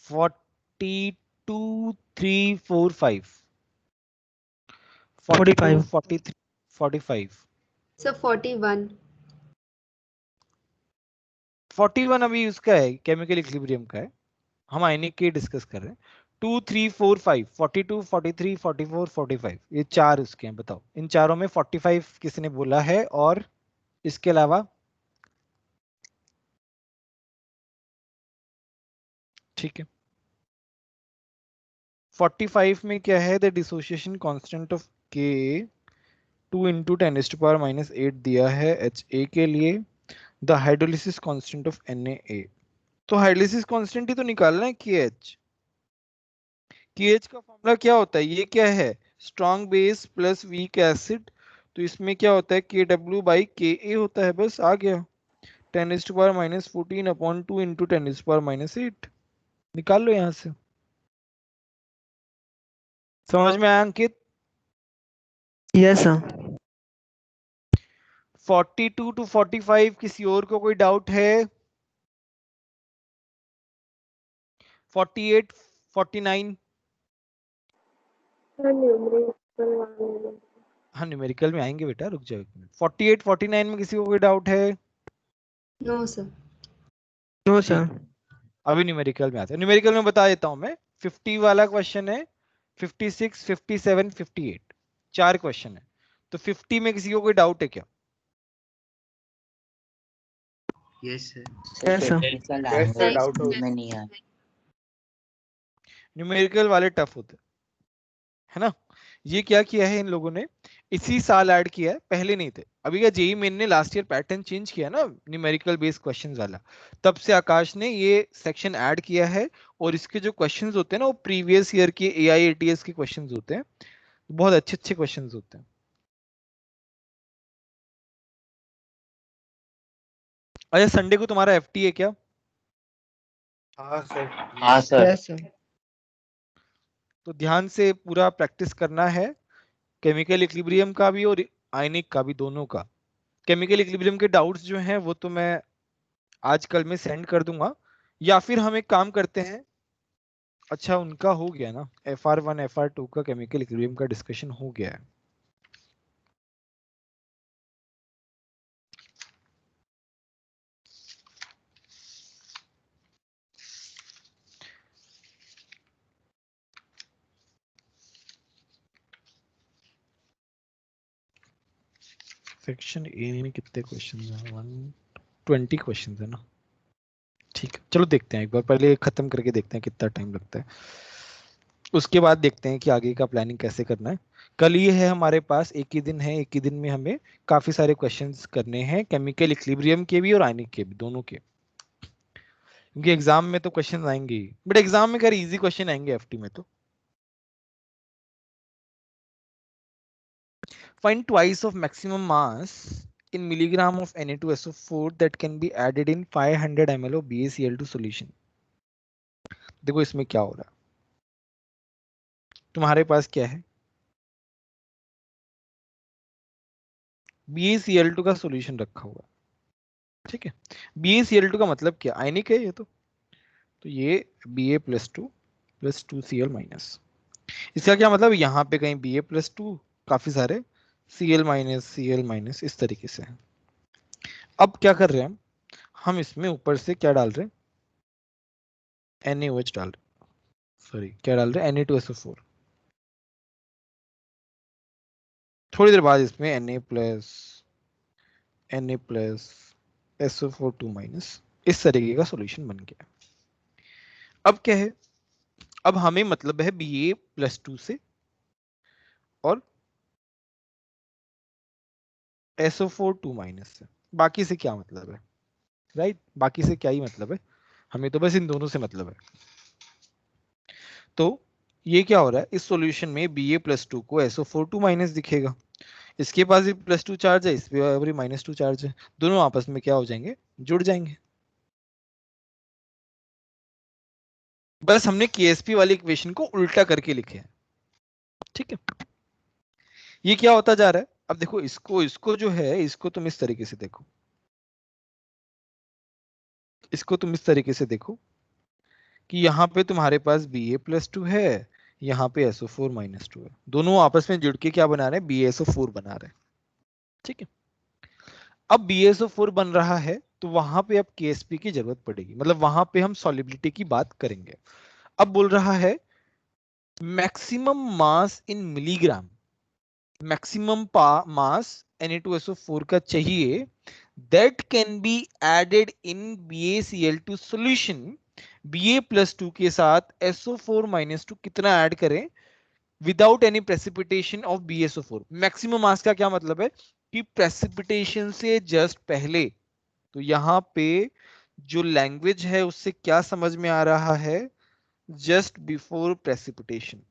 42 3 4 5 42 45। 43 45 सर 41। 41 अभी उसका है, केमिकल इक्विलिब्रियम का है, हम आयनिक के डिस्कस कर रहे हैं। 2 3 4 5 42 43 44 45 ये चार उसके हैं। बताओ इन चारों में 45 किसने बोला है, और इसके अलावा? ठीक है, 45 में क्या है? द डिसोसिएशन कांस्टेंट ऑफ के 2 इंटू 10⁻⁻8 दिया है HA के लिए। The hydrolysis constant of NaA, तो हाइड्रोलिसिस कांस्टेंट ही तो निकालना है KH। KH का फॉर्मूला क्या होता है? ये क्या है? Strong base plus weak acid. तो इसमें क्या होता है? KW बाई KA होता है, बस आ गया। 10⁻⁻14 अपॉन 2 इंटू 10⁻⁸ निकाल लो यहां से। समझ में आया अंकित? Yes sir. 42 टू 45 किसी और को कोई डाउट है? 48 49? हाँ न्यूमेरिकल में आएंगे बेटा, रुक जाओ एक मिनट। 48 49 में किसी को कोई डाउट है? No sir. नो ठीक, सर। अभी न्यूमेरिकल में आते हैं। न्यूमेरिकल में बता देता हूं मैं। 50 वाला क्वेश्चन है, 56 57 58 चार क्वेश्चन है। तो 50 में किसी को कोई डाउट है क्या? Yes sir. Yes sir. Technical yes sir, आएगा, डाउट हो। समझ में नहीं आया। न्यूमेरिकल वाले टफ होते है ना। ये क्या किया है इन लोगों ने? इसी साल ऐड किया है, पहले नहीं थे। अभी क्या जेई मेन ने लास्ट ईयर पैटर्न चेंज किया ना न्यूमेरिकल बेस्ड क्वेश्चंस वाला, तब से आकाश ने ये सेक्शन ऐड किया है। और इसके जो क्वेश्चंस होते हैं ना, वो प्रीवियस ईयर के AIATS के क्वेश्चंस होते हैं, बहुत अच्छे अच्छे क्वेश्चंस होते हैं। अच्छा, संडे को तुम्हारा FT है क्या? हाँ सर। हाँ सर। Yes sir. तो ध्यान से पूरा प्रैक्टिस करना है, केमिकल इक्विलिब्रियम का भी और आयनिक का भी, दोनों का। केमिकल इक्विलिब्रियम के डाउट्स जो हैं वो तो मैं आज कल में सेंड कर दूंगा, या फिर हम एक काम करते हैं। अच्छा उनका हो गया ना, FR1 FR2 का केमिकल इक्विलिब्रियम का डिस्कशन हो गया है। सेक्शन ए में कितने क्वेश्चन हैं? 120 क्वेश्चन है ना। ठीक है, चलो देखते हैं एक बार, पहले खत्म करके देखते हैं कितना टाइम लगता है, उसके बाद देखते हैं कि आगे का प्लानिंग कैसे करना है। कल ये है हमारे पास, एक ही दिन है, एक ही दिन में हमें काफी सारे क्वेश्चंस करने हैं, केमिकल इक्विलिब्रियम के भी और आयनिक के भी, दोनों के, क्योंकि एग्जाम में तो क्वेश्चन आएंगे ही, बट एग्जाम में खैर इजी क्वेश्चन आएंगे एफटी में तो। Find twice of maximum mass in milligram of Na2SO4 that can be added in 500 ml of BaCl2 solution। देखो इसमें क्या हो रहा है, तुम्हारे पास क्या है, BaCl2 का सॉल्यूशन रखा हुआ, ठीक है। BaCl2 का मतलब क्या, आयनिक है ये तो ये Ba+2 + 2Cl-। इसका क्या मतलब, यहाँ पे कहीं Ba+2, काफी सारे Cl-, इस तरीके से है। अब क्या कर रहे हैं हम इसमें ऊपर से क्या डाल रहे हैं, NaOH डाल रहे हैं, सॉरी क्या डाल रहे हैं, Na2SO4। थोड़ी देर बाद इसमें Na+SO4 2- इस तरीके का सॉल्यूशन बन गया। अब क्या है, अब हमें मतलब है Ba+2 से और SO4 2- से, बाकी से क्या मतलब है, राइट, बाकी से क्या ही मतलब है, हमें तो बस इन दोनों से मतलब है। तो ये क्या हो रहा है, इस सॉल्यूशन में Ba+2 को SO4 2- दिखेगा, इसके पास भी +2 चार्ज है, इस पे भी -2 चार्ज है, दोनों आपस में क्या हो जाएंगे, जुड़ जाएंगे। बस हमने KSP वाली इक्वेशन को उल्टा करके लिखे है, ठीक है। ये क्या होता जा रहा है, अब देखो इसको इसको जो है, इसको तुम इस तरीके से देखो, इसको तुम इस तरीके से देखो कि यहाँ पे तुम्हारे पास Ba+2 है, यहाँ पे SO4 - 2 है, दोनों आपस में जुड़ के क्या बना रहे हैं, BaSO4 बना रहे हैं, ठीक है। अब BaSO4 बन रहा है तो वहां पे अब KSP की जरूरत पड़ेगी, मतलब वहां पे हम सॉलिबिलिटी की बात करेंगे। अब बोल रहा है मैक्सिमम मास इन मिलीग्राम, मैक्सिमम मास Na2SO4 का चाहिए, that can be added in BaCl2 solution। Ba+2 के साथ SO4 - 2 कितना ऐड करें, without any precipitation of BaSO4। Maximum mass का क्या मतलब है कि प्रेसिपिटेशन से जस्ट पहले, तो यहां पे जो लैंग्वेज है उससे क्या समझ में आ रहा है, जस्ट बिफोर प्रेसिपिटेशन।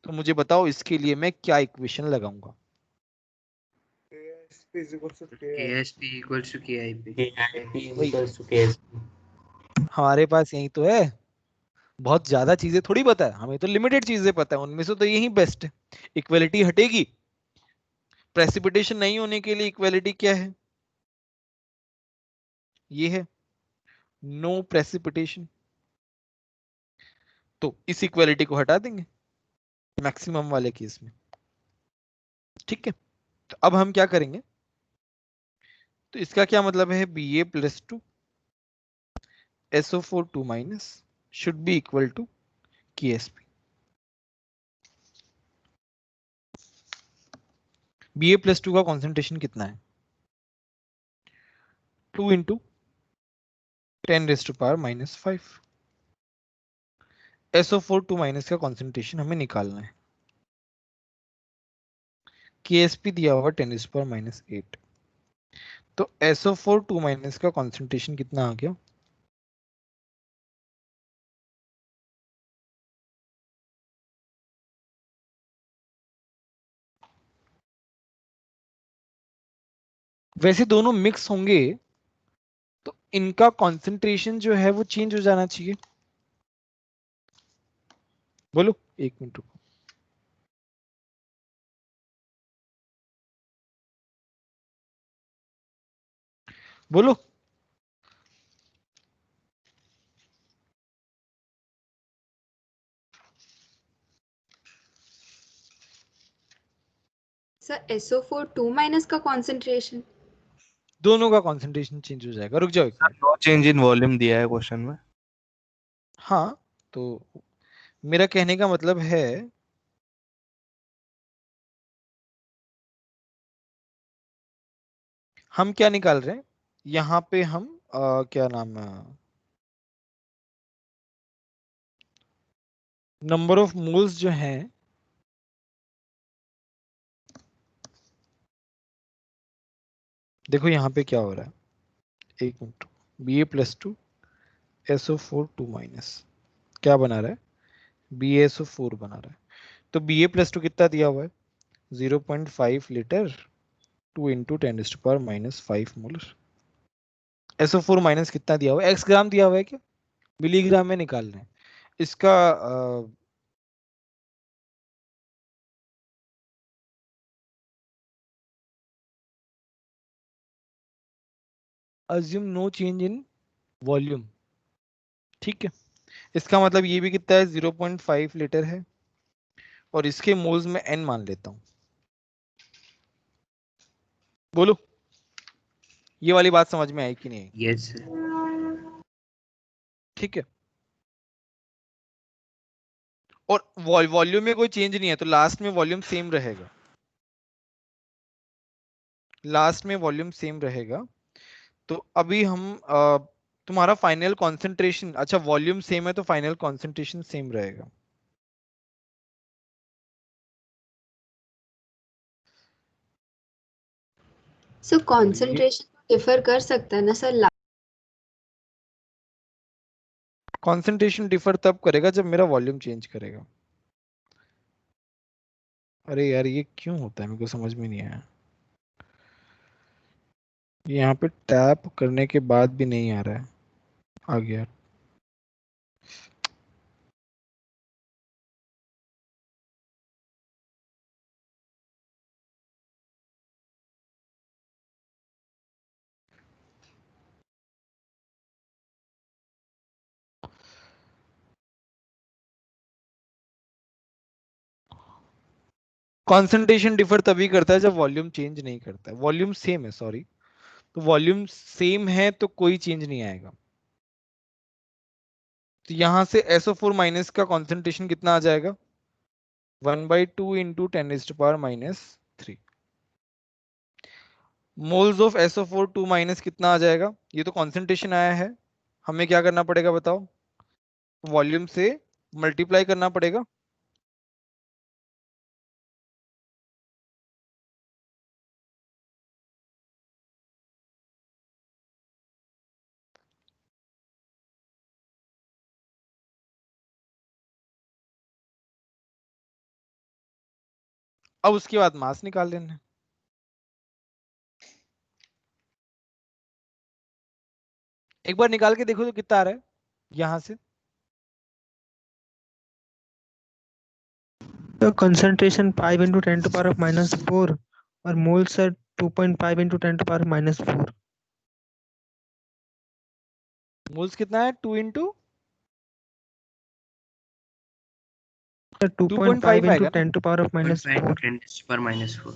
तो मुझे बताओ इसके लिए मैं क्या इक्वेशन लगाऊंगा। KSP is equal to KI। KSP equals to KIP। KIP वही equals to KSP। हमारे पास यही तो है, बहुत ज्यादा चीजें थोड़ी पता है हमें, तो लिमिटेड चीजें पता है, उनमें से तो यही बेस्ट है। इक्वलिटी हटेगी, प्रेसिपिटेशन नहीं होने के लिए इक्वलिटी क्या है, ये है नो प्रेसिपिटेशन, तो इस इक्वलिटी को हटा देंगे मैक्सिमम वाले केस में, ठीक है। तो अब हम क्या करेंगे, तो इसका क्या मतलब है, Ba+2 SO4 2- should be equal to KSP। Ba+2 का कॉन्सेंट्रेशन कितना है, 2 × 10⁻⁻5। SO4 2- का कॉन्सेंट्रेशन हमें निकालना है, KSP दिया हुआ 10⁻⁸। तो SO4 2- का कॉन्सेंट्रेशन कितना आ गया, वैसे दोनों मिक्स होंगे तो इनका कॉन्सेंट्रेशन जो है वो चेंज हो जाना चाहिए, बोलो 1 मिनट रुको। बोलो सर SO4 2- का कॉन्सेंट्रेशन। दोनों का कॉन्सेंट्रेशन चेंज हो जाएगा, रुक जाओ 1 minute. No change in volume दिया है क्वेश्चन में। हाँ, तो मेरा कहने का मतलब है हम क्या निकाल रहे हैं, यहाँ पे हम क्या नाम है, नंबर ऑफ मोल्स जो हैं देखो यहाँ पे क्या हो रहा है, एक मिनट, Ba+2 SO4 2 माइनस क्या बना रहा है, BaSO4 बना रहा है। तो Ba+2 कितना दिया हुआ है, 0.5 litre 2 into 10⁻⁻5 molar. SO4 minus कितना दिया हुआ है, एक्स ग्राम दिया हुआ है क्या, मिलीग्राम में निकालना है इसका। Assume no change in volume, ठीक है। इसका मतलब ये भी कितना है, 0.5 लीटर है, और इसके मोल्स में n मान लेता हूं। बोलो ये वाली बात समझ में आई कि नहीं आई? Yes sir. ठीक है। और वॉल्यूम में कोई चेंज नहीं है, तो लास्ट में वॉल्यूम सेम रहेगा, लास्ट में वॉल्यूम सेम रहेगा। तो अभी हम तुम्हारा फाइनल कॉन्सेंट्रेशन, अच्छा वॉल्यूम सेम है तो फाइनल कॉन्सेंट्रेशन सेम रहेगा। सो कॉन्सेंट्रेशन डिफर कर सकता है ना सर। कॉन्सेंट्रेशन डिफर तब करेगा जब मेरा वॉल्यूम चेंज करेगा। अरे यार ये क्यों होता है, मेरे को समझ में नहीं आया। यहाँ पे टैप करने के बाद भी नहीं आ रहा है, आ गया। कॉन्सेंट्रेशन डिफर तभी करता है जब वॉल्यूम चेंज नहीं करता है, वॉल्यूम सेम है, सॉरी। तो वॉल्यूम सेम है तो कोई चेंज नहीं आएगा। तो यहां से SO4 माइनस का कॉन्सेंट्रेशन कितना आ जाएगा, 1/2 into 10⁻⁻3 moles of SO4 2 minus कितना आ जाएगा, ये तो कॉन्सेंट्रेशन आया है, हमें क्या करना पड़ेगा बताओ, वॉल्यूम से मल्टीप्लाई करना पड़ेगा। अब उसके बाद मास निकाल लेना है। एक बार निकाल के देखो तो कितना आ रहा है यहां से। तो कंसंट्रेशन 5 into 10⁻⁻4 और मोल्स are 2.5 into 10⁻⁻4। मोल्स कितना है, 2 इंटू 2.5 2.5 into आएगा ना। 10⁻⁻4। 10⁻⁻4।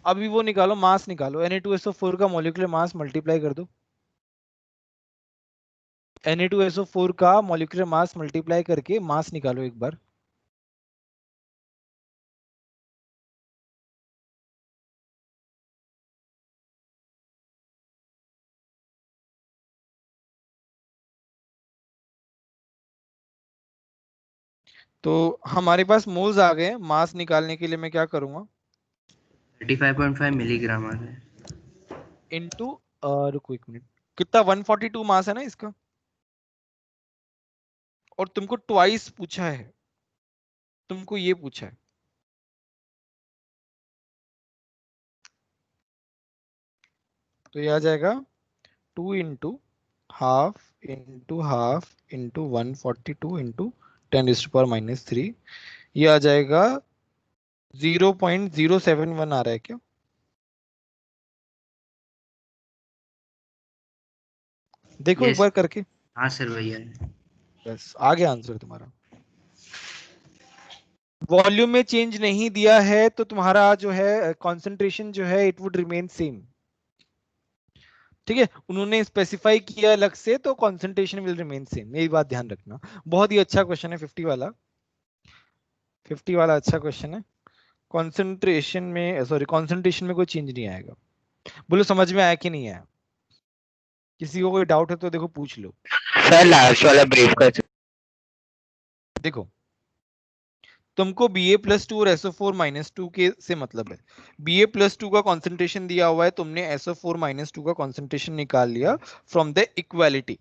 अभी वो निकालो, मास निकालो, Na2SO4 का मॉलिक्यूलर मास मल्टीप्लाई कर दो। Na2SO4 का मॉलिक्यूलर मास मल्टीप्लाई करके मास निकालो एक बार। तो हमारे पास मोल्स आ गए हैं, मास निकालने के लिए मैं क्या करूंगा, 35.5 मिलीग्राम आ रहा है। इनटू, रुको एक मिनट, कितना 142 मास है ना इसका, और तुमको ट्वाइस पूछा है, तुमको ये पूछा है। तो ये आ जाएगा 2 इंटू हाफ इंटू 142 इंटू 10⁻⁻3, ये आ जाएगा 0.071 आ रहा है क्या, देखो एक यस। बार करके। हाँ सर भैया। बस आ गया आंसर तुम्हारा। वॉल्यूम में चेंज नहीं दिया है तो तुम्हारा जो है कंसंट्रेशन जो है इट वुड रिमेन सेम, ठीक है। उन्होंने स्पेसिफाई किया अलग से तो कंसंट्रेशन विल रिमेन सेम, मेरी बात ध्यान रखना। बहुत ही अच्छा क्वेश्चन है 50 वाला, 50 वाला अच्छा क्वेश्चन है। कंसंट्रेशन में, सॉरी कंसंट्रेशन में कोई चेंज नहीं आएगा। बोलो समझ में आया कि नहीं आया, किसी को कोई डाउट है तो देखो पूछ लो। सर लास्ट वाला ब्रीफ कर। देखो तुमको Ba+2 और SO4-2 के से मतलब है। Ba+2 का कॉन्सेंट्रेशन दिया हुआ है, तुमने SO4-2 का कॉन्सेंट्रेशन निकाल लिया फ्रॉम द इक्वालिटी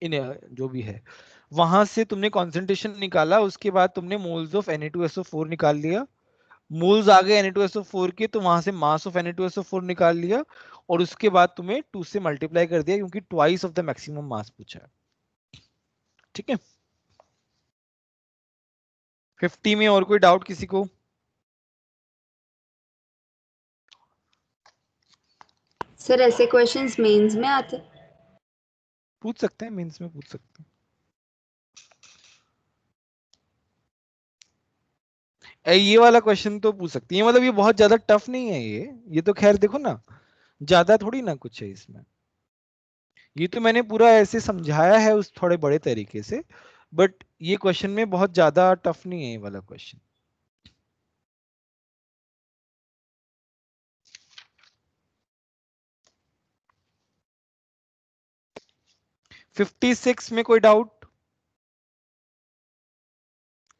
इन जो भी है, वहां से तुमने कॉन्सेंट्रेशन निकाला, उसके बाद तुमने मोल्स ऑफ Na2SO4 निकाल लिया, मोल्स आ गए Na2SO4 के, तो वहां से मास ऑफ Na2SO4 निकाल लिया, और उसके बाद तुम्हें 2 से मल्टीप्लाई कर दिया क्योंकि ट्वाइस ऑफ द मैक्सिमम मास पूछा है। ठीक है, 50 में और कोई डाउट किसी को? सर ऐसे क्वेश्चंस मेंस में आते? पूछ सकते हैं, मेंस में पूछ सकते हैं। ये वाला क्वेश्चन तो पूछ सकती है, मतलब ये बहुत ज्यादा टफ नहीं है ये तो खैर देखो ना, ज्यादा थोड़ी ना कुछ है इसमें, ये तो मैंने पूरा ऐसे समझाया है उस थोड़े बड़े तरीके से, बट ये क्वेश्चन में बहुत ज्यादा टफ नहीं है ये वाला क्वेश्चन। (56) में कोई डाउट?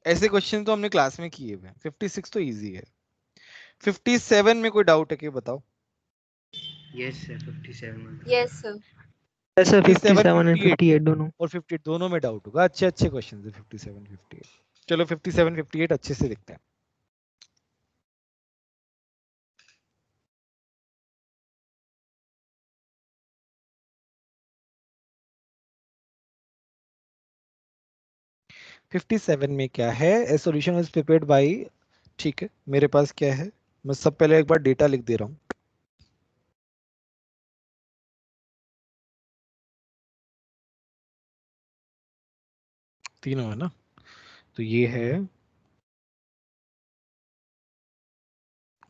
ऐसे क्वेश्चन तो हमने क्लास में किए हुए हैं, 56 तो इजी है। 57 में कोई डाउट है कि बताओ? Yes sir 57 yes sir. Sir 57 57 and 58 58 दोनों। और 58 दोनों में डाउट होगा। अच्छे अच्छे क्वेश्चन है 57 58। चलो 57 58 अच्छे से देखते हैं। फिफ्टी सेवन में क्या है? ए सॉल्यूशन वाज प्रिपेयर्ड बाय, ठीक है, मेरे पास क्या है, मैं सब पहले एक बार डेटा लिख दे रहा हूं। तीनों है ना, तो ये है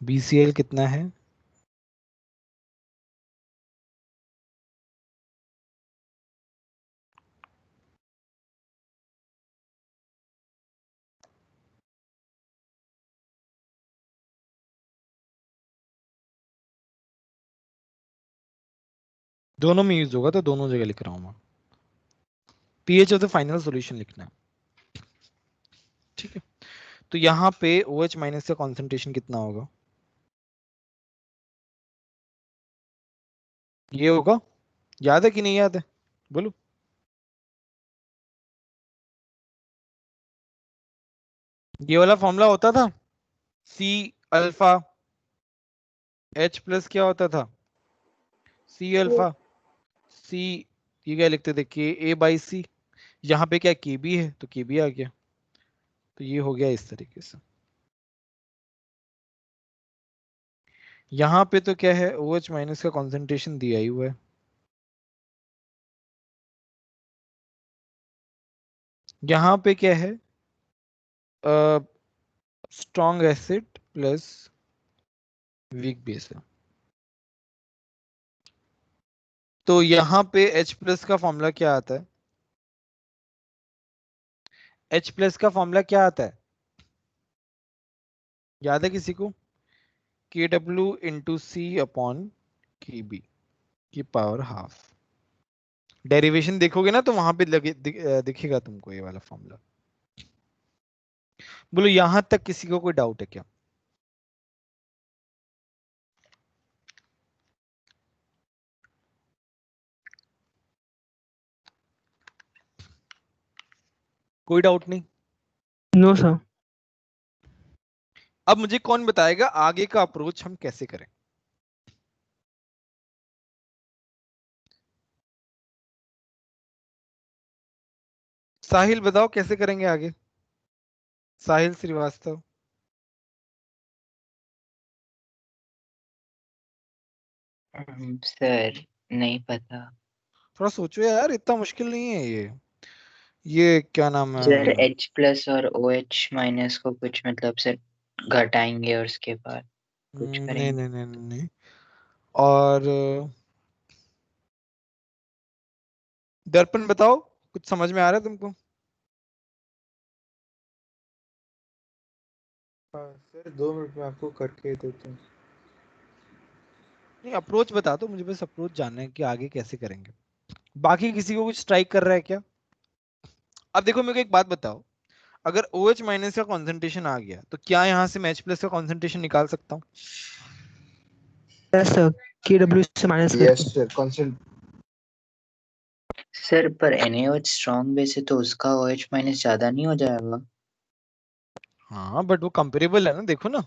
BCl कितना है, दोनों में यूज होगा तो दोनों जगह लिख रहा हूं मैं। pH of the final solution लिखना है, ठीक है। तो यहाँ पे OH माइनस का कॉन्सेंट्रेशन कितना होगा? ये होगा, याद है कि नहीं याद है, बोलो। ये वाला फॉर्मूला होता था, C अल्फा H प्लस क्या होता था, C अल्फा C, ये क्या लिखते थे, Ka/C, यहाँ पे क्या Kb है तो Kb आ गया, तो ये हो गया इस तरीके से। यहाँ पे तो क्या है, OH माइनस का कॉन्सेंट्रेशन दिया ही हुआ है, यहाँ पे क्या है, strong acid plus weak base है, तो यहाँ पे H प्लस का फॉर्मूला क्या आता है, H प्लस का फॉर्मूला क्या आता है, याद है किसी को? Kw into C upon Kb की पावर हाफ। डेरिवेशन देखोगे ना तो वहां पे दिखेगा तुमको ये वाला फॉर्मूला। बोलो यहां तक किसी को कोई डाउट है क्या? कोई डाउट नहीं? No sir. अब मुझे कौन बताएगा आगे का अप्रोच हम कैसे करें? साहिल बताओ कैसे करेंगे आगे, साहिल श्रीवास्तव। सर नहीं पता। थोड़ा सोचो यार, इतना मुश्किल नहीं है ये क्या नाम सर है? H प्लस और OH माइनस को कुछ मतलब सर घटाएंगे और उसके बाद कुछ नहीं करेंगे। नहीं नहीं नहीं नहीं। और दर्पण बताओ, कुछ समझ में आ रहा है तुमको? हाँ सर 2 मिनट में आपको करके देता हूँ। नहीं, अप्रोच बता दो मुझे, बस अप्रोच जानना है कि आगे कैसे करेंगे। बाकी किसी को कुछ स्ट्राइक कर रहा है क्या? अब देखो मेरे को एक बात बताओ, अगर OH माइनस का कॉन्सेंट्रेशन आ गया तो क्या यहाँ से मैं H प्लस का कॉन्सेंट्रेशन निकाल सकता हूँ? यस सर, KW से माइनस यस करके। सर सर पर NaOH स्ट्रॉन्ग बेस है तो उसका OH माइनस ज्यादा नहीं हो जाएगा? हाँ बट वो कंपेरेबल है ना, देखो ना,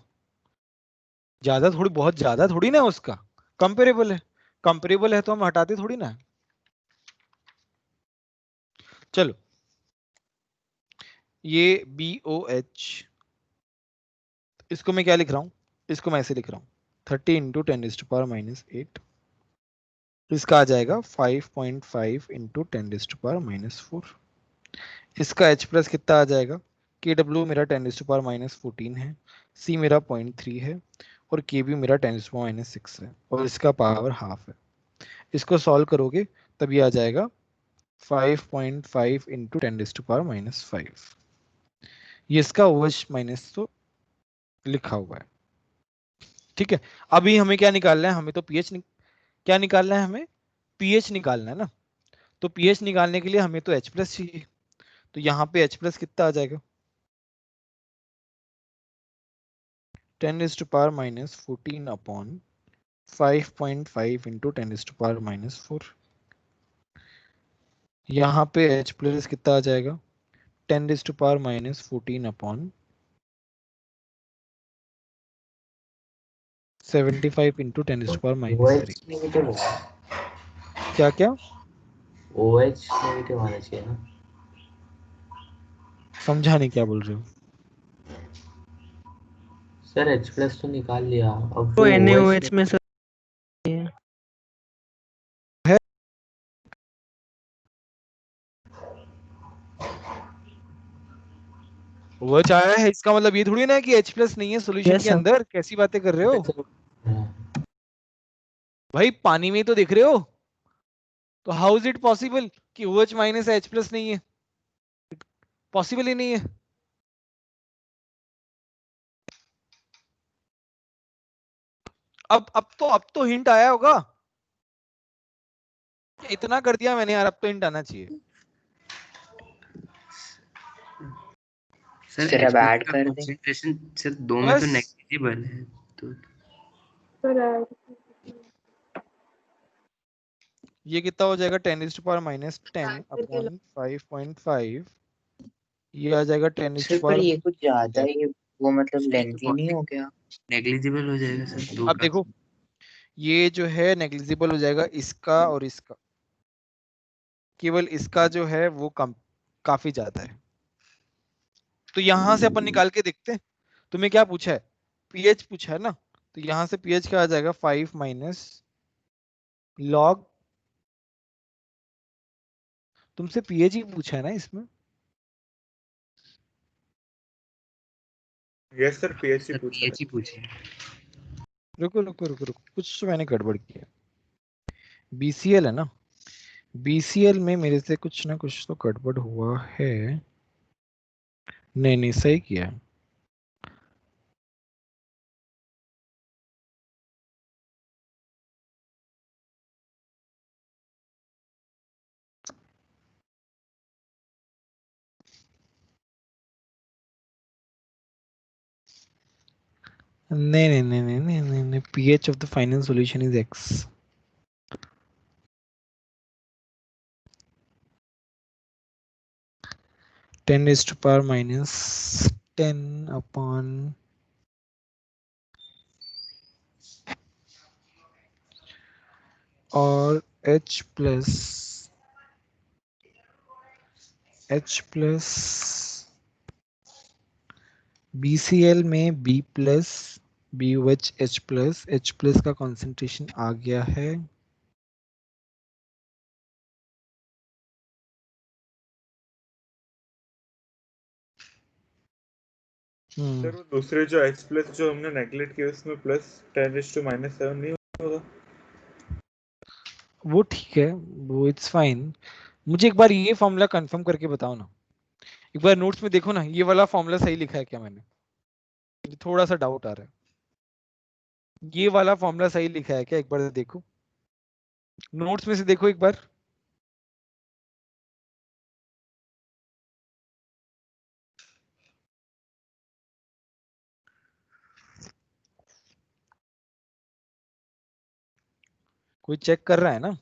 ज्यादा थोड़ी, बहुत ज्यादा थोड़ी ना है उसका, कंपेरेबल है। कंपेरेबल है तो हम हटाते थोड़ी ना है। चलो ये BOH, इसको मैं क्या लिख रहा हूँ, इसको मैं ऐसे लिख रहा हूँ 30 इंटू 10⁻⁸। इसका आ जाएगा 5.5 इंटू 10⁻⁴। इसका H प्लस कितना आ जाएगा, KW मेरा 10⁻⁴ है, C मेरा 0.3 है और KB मेरा 10⁻⁶ है और इसका पावर हाफ है। इसको सॉल्व करोगे तब ये आ जाएगा 5.5 इंटू 10⁻⁵। ये इसका OH माइनस तो लिखा हुआ है, ठीक है। अभी हमें क्या निकालना है, हमें तो क्या निकालना है, हमें pH निकालना है ना। तो pH निकालने के लिए हमें तो H प्लस चाहिए, तो यहाँ पे H प्लस कितना आ जाएगा, 10⁻⁻14 अपॉन 5.5 इंटू 10⁻⁴। यहाँ पे H प्लस कितना आ जाएगा, 10⁻⁻14 अपॉन 75 इंटू 10⁻⁻3। OH नेगेटिव होगा, क्या क्या OH नेगेटिव आना चाहिए ना। समझा नहीं, क्या बोल रहे हो? सर H प्लस तो निकाल लिया, अब तो वो NaOH में सर ये- है वो चाहे है, इसका मतलब ये थोड़ी ना है कि H प्लस नहीं है सॉल्यूशन यस के सर। अंदर, कैसी बातें कर रहे हो हाँ, भाई, पानी में ही तो दिख रहे हो, तो हाउ इज इट पॉसिबल कि OH माइनस H प्लस नहीं है, पॉसिबल ही नहीं है। अब तो हिंट आया होगा, इतना कर दिया मैंने यार, अब तो हिंट आना चाहिए। सर सर H अब प्लस ऐड का कर दें? कंसंट्रेशन सर दो में तो बस नेग्लिजिबल है, तो ये कितना हो जाएगा, 10⁻⁻10 अपॉन 5.5, ये आ जाएगा 10 सर पर ये कुछ ज्यादा ही वो मतलब लेंथी नहीं हो गया? नेग्लिजिबल हो जाएगा सर दो अब का। देखो ये जो है नेग्लिजिबल हो जाएगा, इसका और इसका, केवल इसका जो है वो कम, काफी ज्यादा है। तो यहां से अपन निकाल के देखते हैं, तुम्हें क्या पूछा है, पीएच पूछा है ना, तो यहां से पीएच क्या आ जाएगा, 5 माइनस लॉग, तुमसे पीएच ही पूछा है ना इसमें। यस सर पीएचसी सर पूछा है। पीएच ही पूछे। रुको रुको रुको रुको, कुछ तो मैंने गड़बड़ किया, बीसीएल है ना, बीसीएल में मेरे से कुछ ना कुछ तो गड़बड़ हुआ है, नहीं नहीं सही किया है। नहीं नहीं नहीं नहीं नहीं नहीं नहीं, pH of the final solution is x. Ten raised to power minus 10 upon और H plus BCl में B plus BOH H plus का कॉन्सेंट्रेशन आ गया है, सर वो दूसरे जो H प्लस जो हमने नेगलेक्ट किया उसमें प्लस 10⁻⁻7 नहीं होगा? वो ठीक है, वो इट्स फाइन। मुझे एक बार ये फॉर्मूला कंफर्म करके बताओ ना, एक बार नोट्स में देखो ना, ये वाला फॉर्मूला सही लिखा है क्या मैंने, मुझे थोड़ा सा डाउट आ रहा है, ये वाला फॉर्मूला सही लिखा है क्या, एक बार देखो नोट्स में से, देखो एक बार। कोई चेक कर रहा है ना?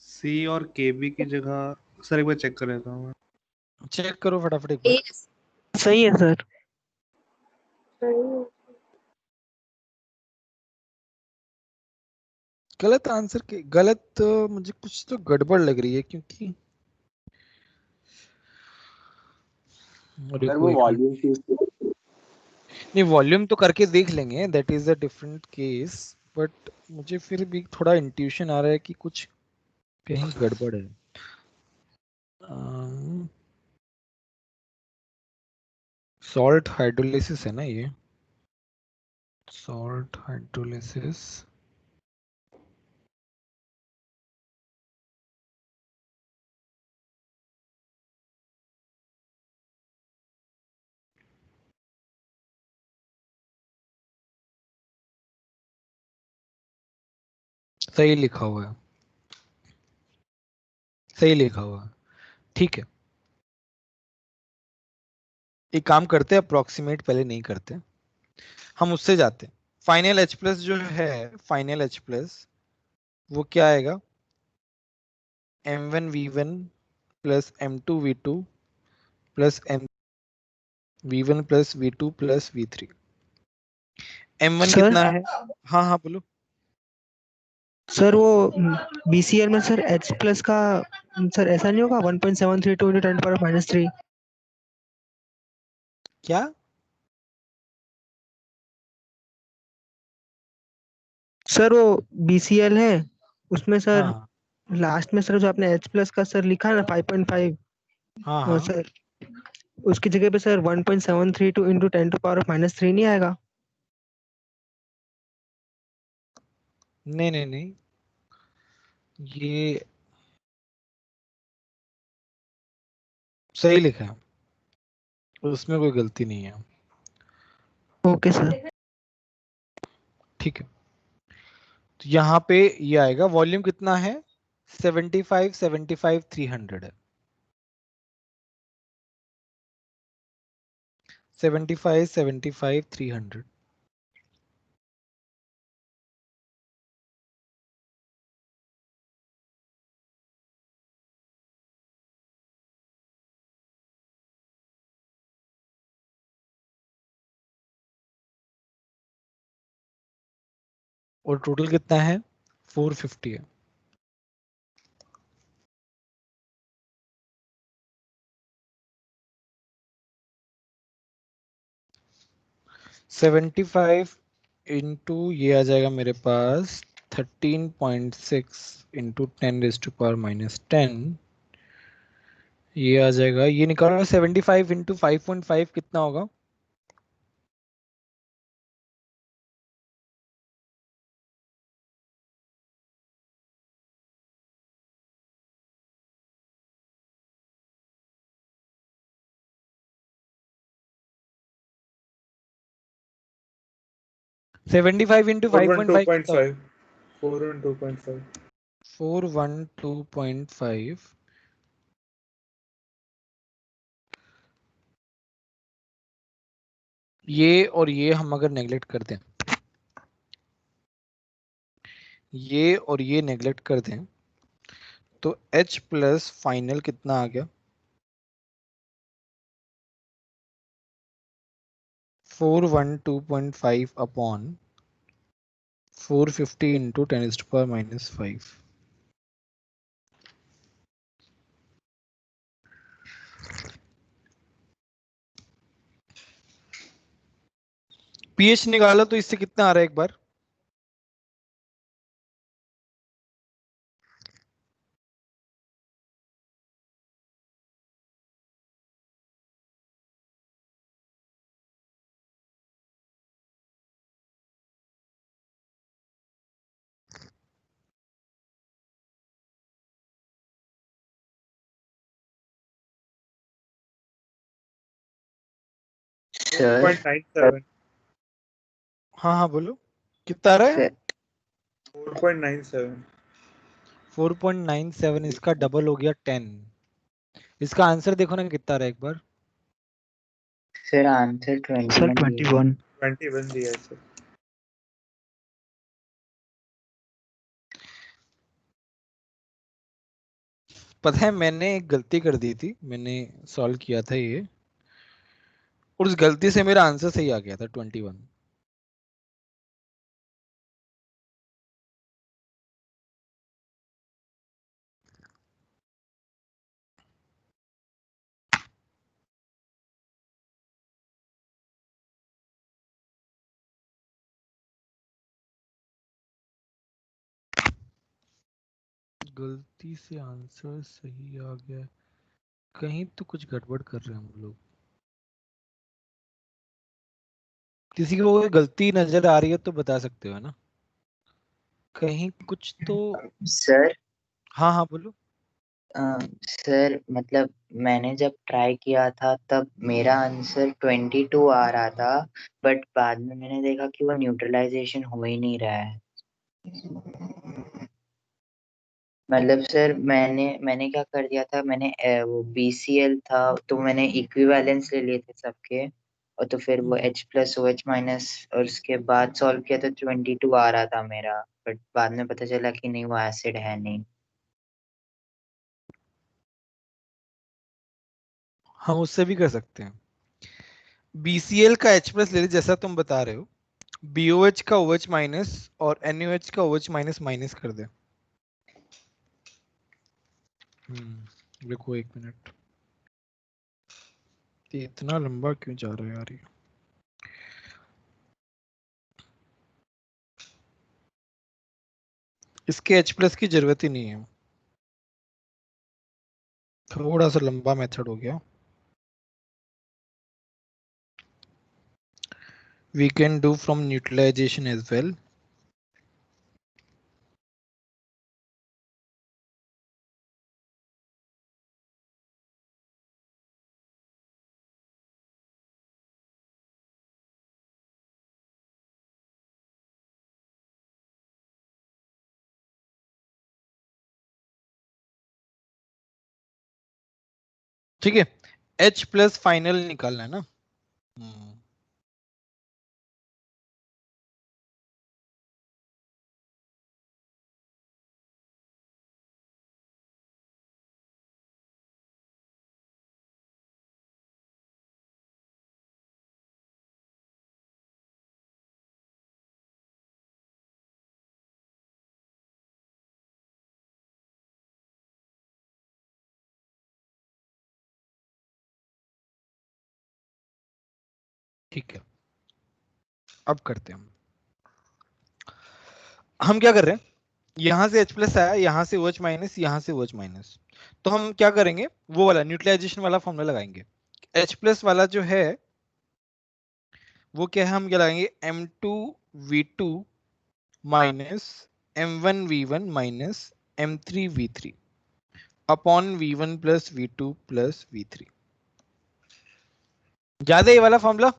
सी और केबी की जगह सर एक बार चेक कर लेता हूँ। चेक करो फटाफट एक बार। सही है सर। गलत आंसर के गलत मुझे कुछ तो गड़बड़ लग रही है क्योंकि सर वो वॉल्यूम चूज नहीं, वॉल्यूम तो करके देख लेंगे, that is a different case, but मुझे फिर भी थोड़ा इंट्यूशन आ रहा है कि कुछ कहीं गड़बड़ है। सॉल्ट हाइड्रोलिसिस है ना ये? सॉल्ट हाइड्रोलिसिस सही लिखा हुआ है, सही लिखा हुआ है, ठीक है। एक काम करते हैं, अप्रोक्सीमेट पहले नहीं करते, हम उससे जाते हैं। फाइनल H प्लस जो है, फाइनल H प्लस वो क्या आएगा? M1V1 plus M2V2 plus V1 plus V2 plus V3। M1 sir कितना है? हाँ हाँ बोलो। सर वो BCL में सर H प्लस का सर ऐसा नहीं होगा 1.732 into 10 power minus 3? क्या? सर वो BCL है उसमें सर हाँ लास्ट में सर जो आपने H प्लस का सर लिखा है ना 5.5, हाँ हाँ, सर उसकी जगह पे sir 1.732 into 10 to power of minus 3 नहीं आएगा? नहीं नहीं नहीं, ये सही लिखा है, उसमें कोई गलती नहीं है। Okay sir. ठीक है, तो यहाँ पे ये आएगा, वॉल्यूम कितना है? 75 75 300 है। 75 75 300। और टोटल कितना है? 450 है। सेवेंटी फाइव इंटू ये आ जाएगा मेरे पास 13.6 इंटू 10⁻⁻10। ये आ जाएगा, ये निकालो 75 इंटू 5.5 कितना होगा? सेवेंटी फाइव इंटू 5.5 कितना होगा? 412.5 412.5। ये और ये हम अगर नेगलेक्ट कर दें, ये और ये नेगलेक्ट कर दें, तो H प्लस फाइनल कितना आ गया? 412.5 अपॉन 450 इंटू 10⁻⁻5। पीएच निकालो तो इससे कितना आ रहा है एक बार? सर 4.97 हाँ हाँ बोलो, कितना आ रहा है? सर 4.97 4.97, इसका डबल हो गया 10। इसका आंसर देखो ना कितना आ रहा है एक बार। Sir answer sir 21 21। 21 दिया है सर। पता है मैंने एक गलती कर दी थी, मैंने सॉल्व किया था ये और उस गलती से मेरा आंसर सही आ गया था 21। गलती से आंसर सही आ गया, कहीं तो कुछ गड़बड़ कर रहे हैं हम लोग। किसी को कोई गलती नजर आ रही है तो बता सकते हो ना, कहीं कुछ तो। सर हाँ हाँ बोलो। सर मतलब मैंने जब ट्राई किया था तब मेरा आंसर 22 आ रहा था, बट बाद में मैंने देखा कि वो न्यूट्रलाइजेशन हो ही नहीं रहा है। मतलब सर मैंने क्या कर दिया था, मैंने वो BCl था तो मैंने इक्विवेलेंस ले लिए थे सबके, और तो फिर वो H प्लस OH माइनस और उसके बाद सॉल्व किया तो 22 आ रहा था मेरा, बट बाद में पता चला कि नहीं वो एसिड है नहीं। हम उससे भी कर सकते हैं, BCl का H प्लस ले लीजिए जैसा तुम बता रहे हो, BOH का OH माइनस और NaOH का OH माइनस माइनस कर दे। देखो एक मिनट, ये इतना लंबा क्यों जा रहा है यार ये। इसके H प्लस की जरूरत ही नहीं है, थोड़ा सा लंबा मेथड हो गया। We can do from neutralization as well. ठीक है, H प्लस फाइनल निकालना है ना। ठीक है, अब करते हैं हम क्या कर रहे हैं, यहां से H प्लस आया, यहां से OH माइनस, यहां से OH माइनस, तो हम क्या करेंगे, वो वाला न्यूट्रलाइजेशन वाला फॉर्मूला लगाएंगे। H प्लस वाला जो है वो क्या है, हम क्या लगाएंगे, M2V2 minus M1V1 minus M3V3 upon V1 plus V2 plus V3। याद है ये वाला फॉर्मूला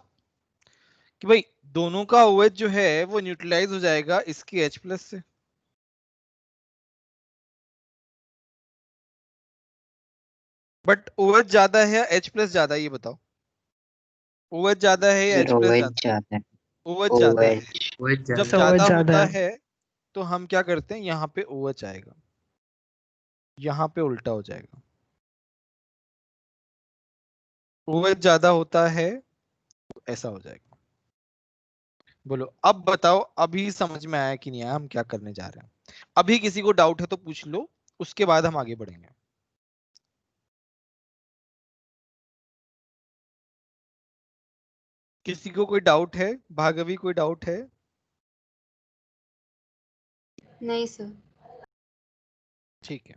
कि भाई दोनों का OH जो है वो न्यूट्रलाइज हो जाएगा इसके H प्लस से। बट OH ज्यादा है या H प्लस ज्यादा है ये बताओ, OH ज्यादा है या H प्लस OH ज्यादा ज्यादा है। है? OH ज्यादा है। OH जब ज्यादा OH ज्यादा ज्यादा होता है। है तो हम क्या करते हैं, यहाँ पे OH आएगा, यहाँ पे उल्टा हो जाएगा। OH ज्यादा होता है तो ऐसा हो जाएगा। बोलो अब बताओ, अभी समझ में आया कि नहीं आया, हम क्या करने जा रहे हैं। अभी किसी को डाउट है तो पूछ लो, उसके बाद हम आगे बढ़ेंगे। किसी को कोई डाउट है, भागवी कोई डाउट है? नहीं सर। ठीक है,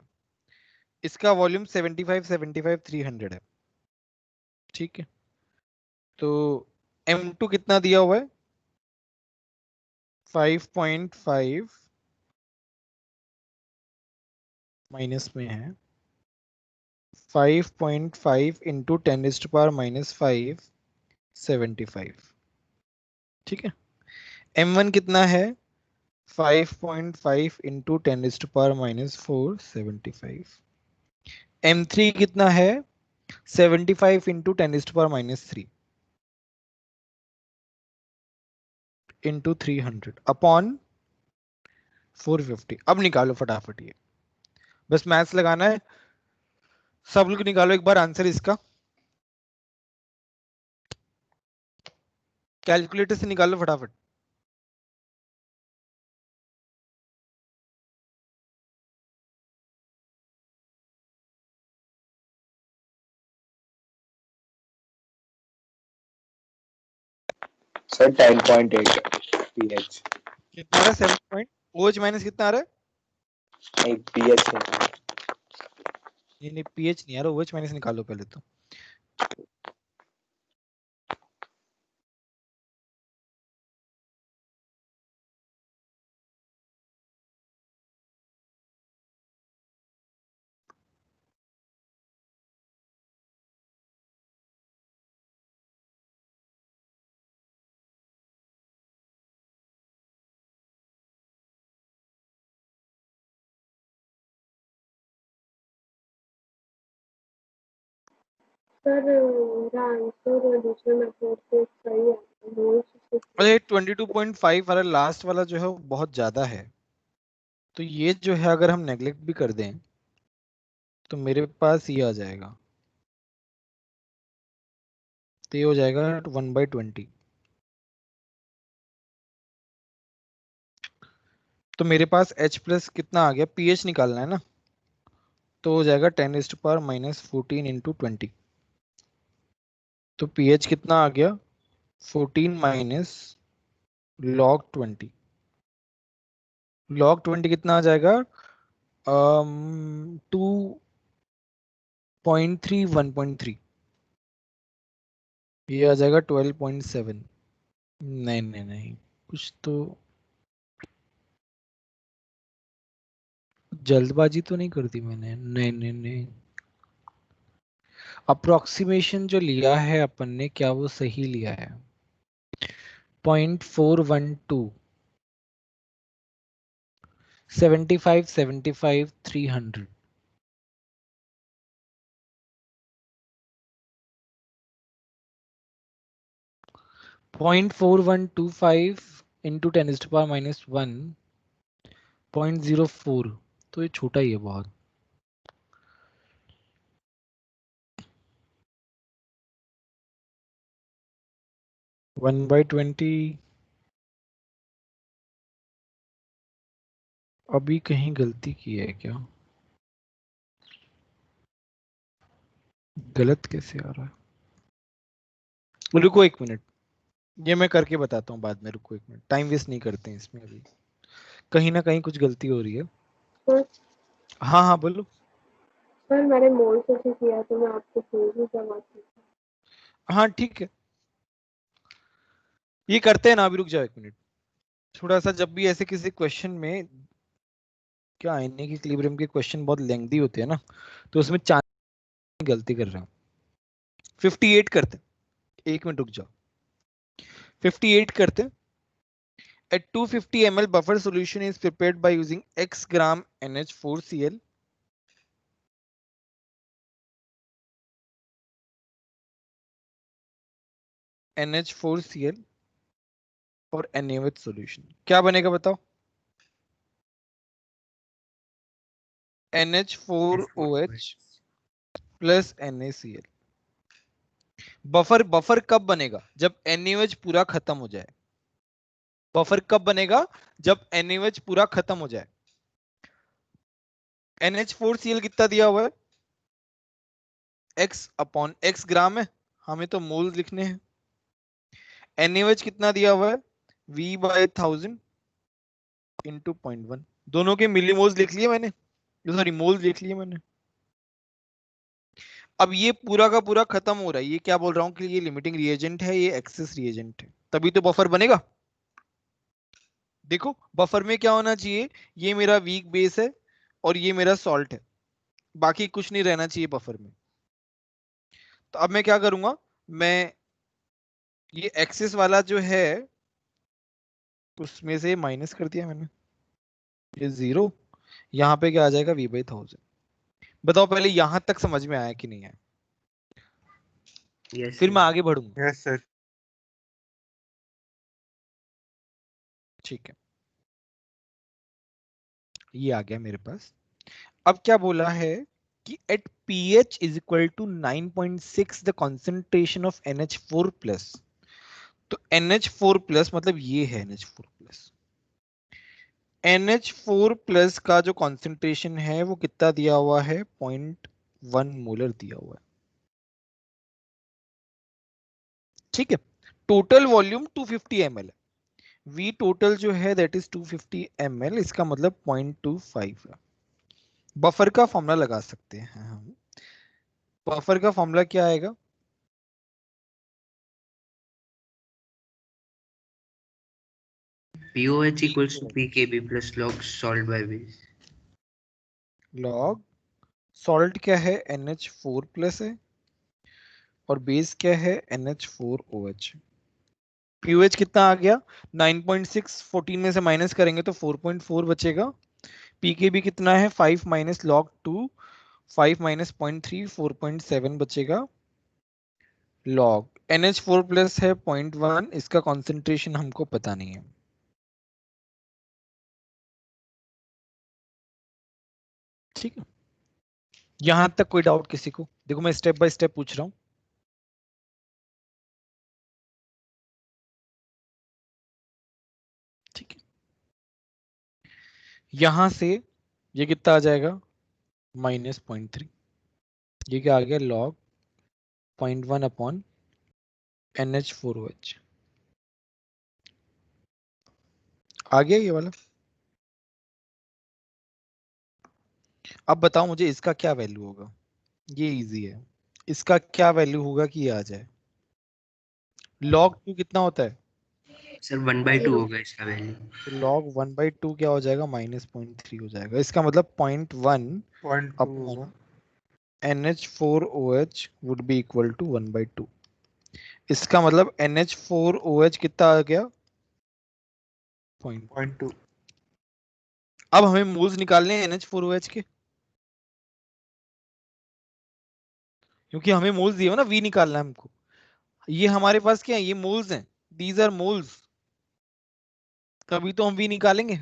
इसका वॉल्यूम 75 75 300 है। ठीक है, तो M2 कितना दिया हुआ है, 5.5 माइनस में है 5.5 इंटू 10⁻⁻5 75। ठीक है, M1 कितना है, 5.5 इंटू 10⁻⁻4 75। M3 कितना है, 75 इंटू 10⁻³ इंटू 300 अपॉन 450। अब निकालो फटाफट ये, बस मैथ्स लगाना है। सब लोग निकालो एक बार आंसर इसका, कैलकुलेटर से निकालो फटाफट। Sir 10.8 pH। कितना आ रहा है? 7 पॉइंट। OH माइनस कितना आ रहा है? एक pH है। नहीं pH नहीं आ रहा, OH माइनस निकालो पहले तो। सर मेरा आंसर दूसरे मेथड से सही है, अरे 22.5 वाला लास्ट वाला जो है वो बहुत ज्यादा है, तो ये जो है अगर हम नेग्लेक्ट भी कर दें तो मेरे पास ये आ जाएगा, तो ये हो जाएगा 1/20। तो मेरे पास H प्लस कितना आ गया, pH निकालना है ना, तो हो जाएगा 10⁻⁻14 इंटू 20। तो pH कितना आ गया, 14 माइनस log 20। log 20 कितना आ जाएगा, 2.3 1.3, ये आ जाएगा 12.7। नहीं नहीं नहीं, कुछ तो जल्दबाजी तो नहीं कर दी मैंने, नहीं नहीं नहीं। अप्रोक्सीमेशन जो लिया है अपन ने, क्या वो सही लिया है? 0.412, 75 75 300। .4125 इंटू 10⁻⁻1 0.04, तो ये छोटा ही है बहुत। वन बाई 20 अभी कहीं गलती की है क्या? गलत कैसे आ रहा है? रुको 1 मिनट, ये मैं करके बताता हूँ बाद में। रुको 1 मिनट, टाइम वेस्ट नहीं करते हैं इसमें, अभी कहीं ना कहीं कुछ गलती हो रही है। सर हाँ हाँ बोलो। सर मैंने मोल से भी किया तो मैं आपको फिर भी जमा की। हाँ ठीक है, ये करते हैं ना अभी। रुक जाओ 1 मिनट, थोड़ा सा जब भी ऐसे किसी क्वेश्चन में, क्या आईने की इक्विलिब्रियम के क्वेश्चन बहुत लेंथी होते हैं ना, तो उसमें चांस गलती कर रहा हूँ। 58 करते हैं, 1 मिनट रुक जाओ। 58 करते हैं। A 250 ml buffer solution is prepared by using X gram NH4Cl NH4Cl और NaOH solution। क्या बनेगा बताओ? NH4OH plus NaCl। बफर कब बनेगा? जब NaOH पूरा खत्म हो जाए। बफर कब बनेगा? जब NaOH पूरा खत्म हो जाए। NH4Cl कितना दिया हुआ है? X अपॉन X ग्राम है, हमें तो मोल लिखने हैं। NaOH कितना दिया हुआ है? V/1000 into 0.1। दोनों के मिलीमोल्स लिख लिए मैंने, सॉरी मोल्स लिख लिए मैंने। अब ये पूरा का पूरा खत्म हो रहा है, ये क्या बोल रहा हूं कि ये लिमिटिंग रिएजेंट है, ये एक्सेस रिएजेंट है, तभी तो बफर बनेगा। देखो बफर में क्या होना चाहिए, ये मेरा वीक बेस है और ये मेरा सॉल्ट है, बाकी कुछ नहीं रहना चाहिए बफर में। तो अब मैं क्या करूंगा, मैं ये एक्सेस वाला जो है उसमें से माइनस कर दिया मैंने, ये 0, यहाँ पे क्या आ जाएगा V/1000। बताओ पहले यहां तक समझ में आया कि नहीं आया? यस फिर मैं आगे बढ़ूंगा। Yes sir. ठीक है, ये आ गया मेरे पास। अब क्या बोला है कि at pH is equal to 9.6 the concentration of NH4 plus. तो NH4 प्लस मतलब ये है NH4 प्लस। NH4 प्लस का जो कॉन्सेंट्रेशन है वो कितना दिया हुआ है, 0.1 मोलर दिया हुआ है। ठीक है, टोटल वॉल्यूम 250 ml है। V टोटल जो है दैट इज 250 ml, इसका मतलब 0.25 है। बफर का फॉर्मूला लगा सकते हैं हम। बफर का फॉर्मूला क्या आएगा, POH equals to PKB plus log salt by base. Log salt क्या है NH4 प्लस है और बेस क्या है NH4OH। pH कितना आ गया 9.6, 14 में से माइनस करेंगे तो 4.4 बचेगा। pKb कितना है 5 माइनस लॉग 2, 5 माइनस 0.3, 4.7 बचेगा। लॉग NH4 प्लस है 0.1, इसका कॉन्सेंट्रेशन हमको पता नहीं है। ठीक है, यहां तक कोई डाउट किसी को? देखो मैं स्टेप बाय स्टेप पूछ रहा हूं। ठीक है, यहां से ये कितना आ जाएगा -0.3, ये क्या आ गया लॉग 0.1 अपॉन NH4OH। आ गया ये वाला। अब बताओ मुझे इसका क्या वैल्यू होगा, ये इजी है। इसका क्या वैल्यू होगा कि ये आ जाए, log 2 कितना होता है, सर 1/2 0. होगा इसका वैल्यू। तो log 1/2 क्या हो जाएगा -0.3 हो जाएगा। इसका मतलब 0.1 0.2 अपॉन होगा। NH4OH would be equal to 1/2। इसका मतलब NH4OH कितना आ गया 0.2। 0.2। अब हमें मोल्स निकालने हैं NH4OH के, क्योंकि हमें मोल्स दिए हो ना, V निकालना है हमको। ये हमारे पास क्या है, ये मोल्स हैं, दीज आर मोल्स, तभी तो हम V निकालेंगे।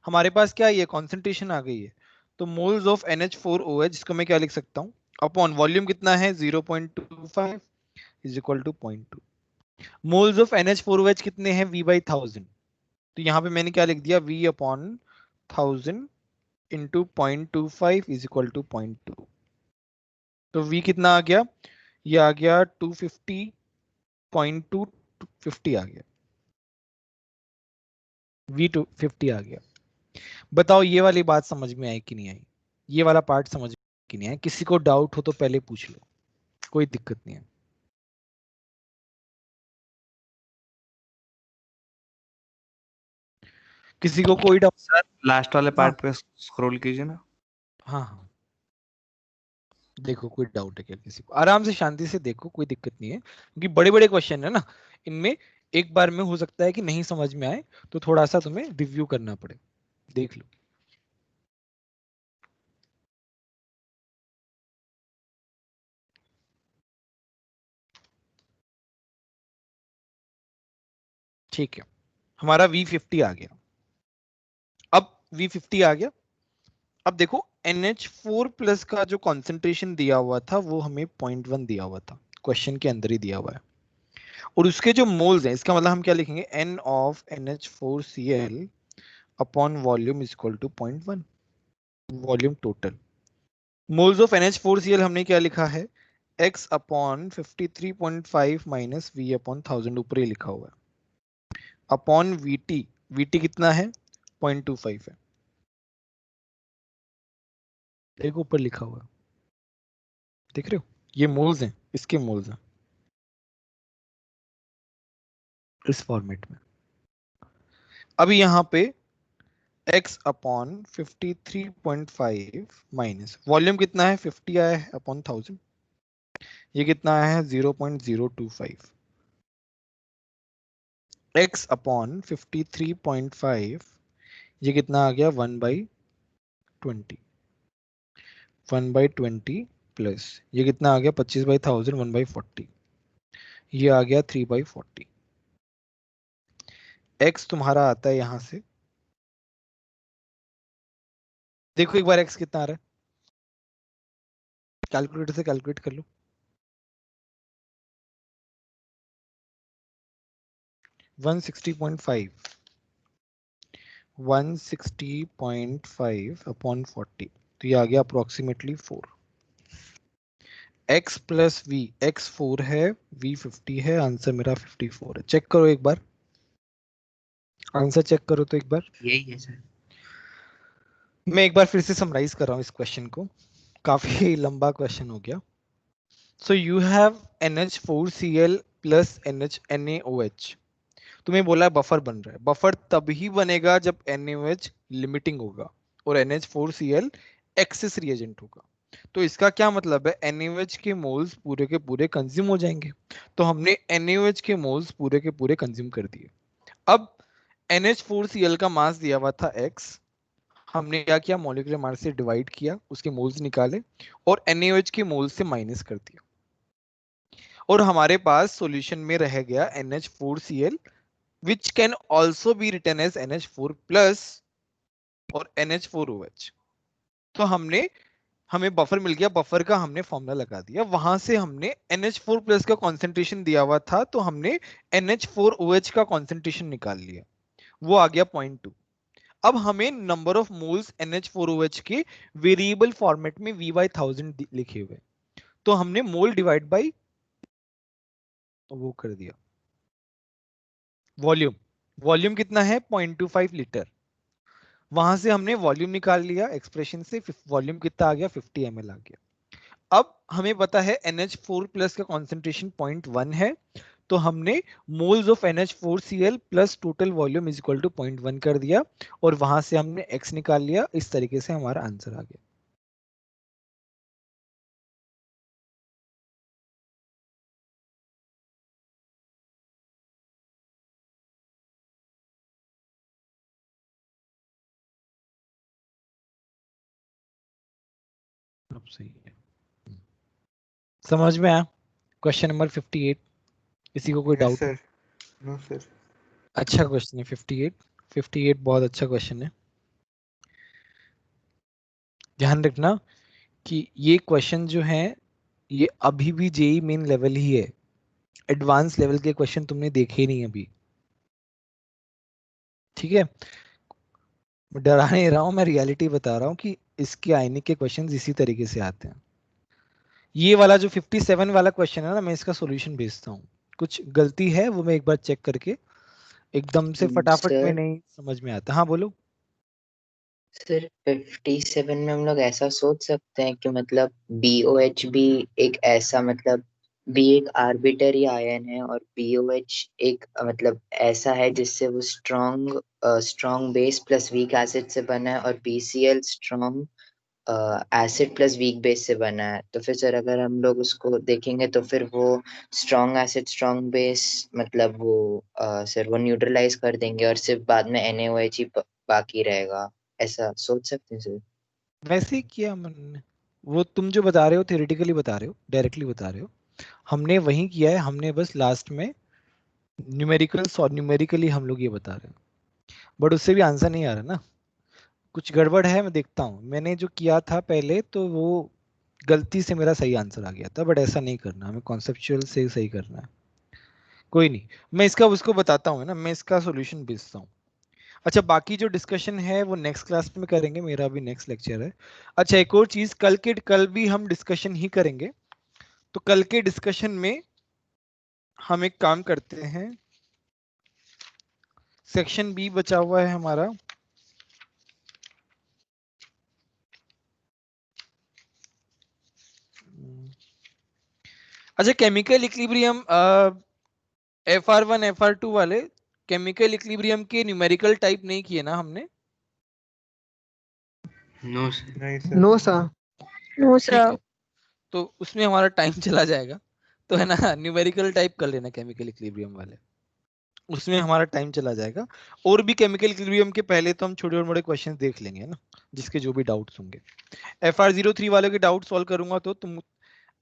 हमारे पास क्या है, ये कॉन्सेंट्रेशन आ गई है। तो मोल्स ऑफ NH4OH, इसको मैं क्या लिख सकता हूँ, अपॉन वॉल्यूम कितना है 0.25 is equal to 0.2। Moles of NH4OH कितने हैं, V/1000। तो यहाँ पे मैंने क्या लिख दिया, V upon 1000 into 0.25 is equal to 0.2। तो V कितना आ गया, ये आ गया 250.250 आ गया, V250 आ गया। बताओ ये वाली बात समझ में आई कि नहीं आई, ये वाला पार्ट समझ में कि नहीं आया? किसी को डाउट हो तो पहले पूछ लो, कोई दिक्कत नहीं है। किसी को कोई डाउट? सर लास्ट वाले हाँ पार्ट पे स्क्रॉल कीजिए ना। हाँ हाँ, देखो कोई डाउट है क्या किसी को, आराम से शांति से देखो, कोई दिक्कत नहीं है, क्योंकि बड़े बड़े क्वेश्चन है ना, इनमें एक बार में हो सकता है कि नहीं समझ में आए, तो थोड़ा सा तुम्हें रिव्यू करना पड़े। देख लो। ठीक है, हमारा V50 आ गया। अब V50 आ गया, अब देखो NH4 प्लस का जो कॉन्सेंट्रेशन दिया हुआ था वो हमें 0.1 दिया हुआ था, क्वेश्चन के अंदर ही दिया हुआ है। और उसके जो मोल्स हैं, इसका मतलब हम क्या लिखेंगे, N of NH4Cl upon volume is equal to 0.1, volume total. Moles of NH4Cl हमने क्या लिखा है, X upon 53.5 minus V upon 1000, ऊपर ही लिखा हुआ है, अपॉन VT। VT कितना है 0.25 है, देखो ऊपर लिखा हुआ है, देख रहे हो, ये मोल्स हैं, इसके मोल्स हैं इस फॉर्मेट में। अभी यहाँ पे x अपॉन 53.5 माइनस वॉल्यूम कितना है 50 आया है अपॉन 1000, ये कितना आया है 0.025। x अपॉन 53.5 ये कितना आ गया 1/20, 1/20 प्लस ये कितना आ गया 25/1000, 1/40, ये आ गया 3/40। x तुम्हारा आता है यहां से, देखो एक बार x कितना आ रहा है, कैलकुलेटर से कैलकुलेट कर लो। 160.5 160.5 अपॉन 40, तो ये आ गया approximately 4। x plus V, x 4 है, v 50 है, आंसर मेरा 54 है। चेक करो एक बार, आंसर चेक करो तो एक बार। यही है सर। मैं एक बार फिर से समराइज कर रहा हूँ इस क्वेश्चन को, काफी लंबा क्वेश्चन हो गया। So you have NH4Cl plus NaOH, तुम्हें बोला है बफर बन रहा है। बफर तभी बनेगा जब NaOH लिमिटिंग होगा और NH4Cl एक्सेस रिएजेंट होगा। तो इसका क्या मतलब है, NaOH के मोल्स पूरे के पूरे कंज्यूम हो जाएंगे। तो हमने NaOH के मोल्स पूरे के पूरे कंज्यूम कर दिए। अब NH4Cl का मास दिया हुआ था x, हमने क्या किया, मॉलिक्यूलर मास से डिवाइड किया, उसके मोल्स निकाले और NaOH के मोल्स से माइनस कर दिया, और हमारे पास सॉल्यूशन में रह गया NH4Cl which can also be written as NH4 plus और NH4OH। तो हमें बफर मिल गया, बफर का हमने फॉर्मूला लगा दिया, वहां से हमने NH4 प्लस का कॉन्सेंट्रेशन दिया हुआ था, तो हमने NH4OH का कॉन्सेंट्रेशन निकाल लिया, वो आ गया 0.2। अब हमें नंबर ऑफ मोल्स NH4OH के वेरिएबल फॉर्मेट में V/1000 लिखे हुए, तो हमने मोल डिवाइड बाई वो कर दिया वॉल्यूम। वॉल्यूम कितना है, 0.25 लीटर, वहां से हमने वॉल्यूम निकाल लिया एक्सप्रेशन से, वॉल्यूम कितना आ गया, 50 ml आ गया। अब हमें पता है NH4 प्लस का कॉन्सेंट्रेशन 0.1 है, तो हमने moles of NH4Cl plus total volume is equal to 0.1 कर दिया, और वहां से हमने x निकाल लिया। इस तरीके से हमारा आंसर आ गया। अब सही है, समझ में आया। क्वेश्चन नंबर 58, किसी को कोई yes doubt? Sir. No sir. अच्छा क्वेश्चन है 58, 58 बहुत अच्छा क्वेश्चन है। ध्यान रखना कि ये क्वेश्चन जो है ये अभी भी जेई मेन लेवल ही है, एडवांस लेवल के क्वेश्चन तुमने देखे नहीं अभी, ठीक है। मैं डरा नहीं रहा हूं, मैं रियलिटी बता रहा हूं कि इसके आईनी के क्वेश्चन इसी तरीके से आते हैं। ये वाला जो 57 वाला क्वेश्चन है ना, मैं इसका सॉल्यूशन भेजता हूँ, कुछ गलती है वो मैं एक बार चेक करके, एकदम से फटाफट में सर नहीं समझ में आता। हाँ बोलो। सर 57 में हम लोग ऐसा सोच सकते हैं कि मतलब BOH भी एक ऐसा मतलब बी एक आर्बिटरी आयन है और BOH एक मतलब ऐसा है जिससे वो strong base plus weak acid से बना है, और BCl strong acid plus weak base से बना है। तो फिर सर अगर हम लोग उसको देखेंगे तो फिर वो स्ट्रॉन्ग एसिड स्ट्रॉन्ग बेस मतलब वो सर वो न्यूट्रलाइज कर देंगे और सिर्फ बाद में NaOH ही बाकी रहेगा, ऐसा सोच सकते हैं सर। वैसे ही किया हमने, वो तुम जो बता रहे हो थियोरेटिकली बता रहे हो, डायरेक्टली बता रहे हो, हमने वही किया है। हमने बस लास्ट में न्यूमेरिकली हम लोग ये बता रहे हैं, बट उससे भी आंसर नहीं आ रहा ना, कुछ गड़बड़ है। मैं देखता हूँ, मैंने जो किया था पहले तो वो गलती से मेरा सही आंसर आ गया था, बट ऐसा नहीं करना, हमें कॉन्सेप्चुअल से सही करना है। कोई नहीं, मैं इसका उसको बताता हूँ ना, मैं इसका सॉल्यूशन भेजता हूँ। अच्छा बाकी जो डिस्कशन है वो नेक्स्ट क्लास में करेंगे, मेरा भी नेक्स्ट लेक्चर है। अच्छा एक और चीज, कल भी हम डिस्कशन ही करेंगे, तो कल के डिस्कशन में हम एक काम करते हैं, सेक्शन बी बचा हुआ है हमारा, अच्छा केमिकल इक्विलिब्रियम FR1 FR2 वाले केमिकल इक्विलिब्रियम के न्यूमेरिकल टाइप नहीं किए ना हमने? No sir. नहीं सर। No sir. नो ठीक सर। है, तो उसमें हमारा टाइम चला जाएगा, तो है ना, न्यूमेरिकल टाइप कर लेना केमिकल इक्विलिब्रियम वाले, उसमें हमारा टाइम चला जाएगा। और भी केमिकल इक्विलिब्रियम के पहले तो हम छोटे मोटे क्वेश्चन देख लेंगे ना, जिसके जो भी डाउट्स होंगे। FR03 वाले के डाउट सॉल्व करूंगा तो तुम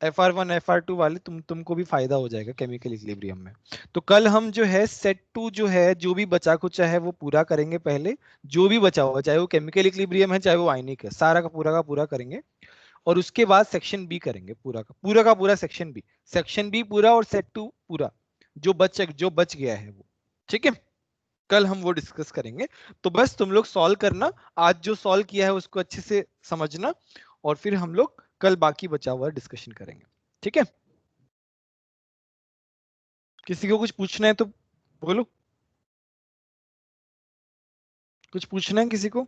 FR1 FR2 वाले तुमको भी फायदा हो जाएगा केमिकल इक्विलिब्रियम में। तो कल हम जो है सेट 2 जो है जो भी बचा कुचा है वो पूरा करेंगे पहले, जो भी बचा हुआ चाहे वो केमिकल इक्विलिब्रियम है चाहे वो आयनिक है, सारा का पूरा करेंगे। और उसके बाद सेक्शन बी करेंगे, पूरा का पूरा सेक्शन बी, पूरा और सेट 2 पूरा, जो बच गया है वो। ठीक है, कल हम वो डिस्कस करेंगे। तो बस तुम लोग सॉल्व करना, आज जो सॉल्व किया है उसको अच्छे से समझना, और फिर हम लोग कल बाकी बचा हुआ डिस्कशन करेंगे। ठीक है, किसी को कुछ पूछना है तो बोलो, कुछ पूछना है किसी को?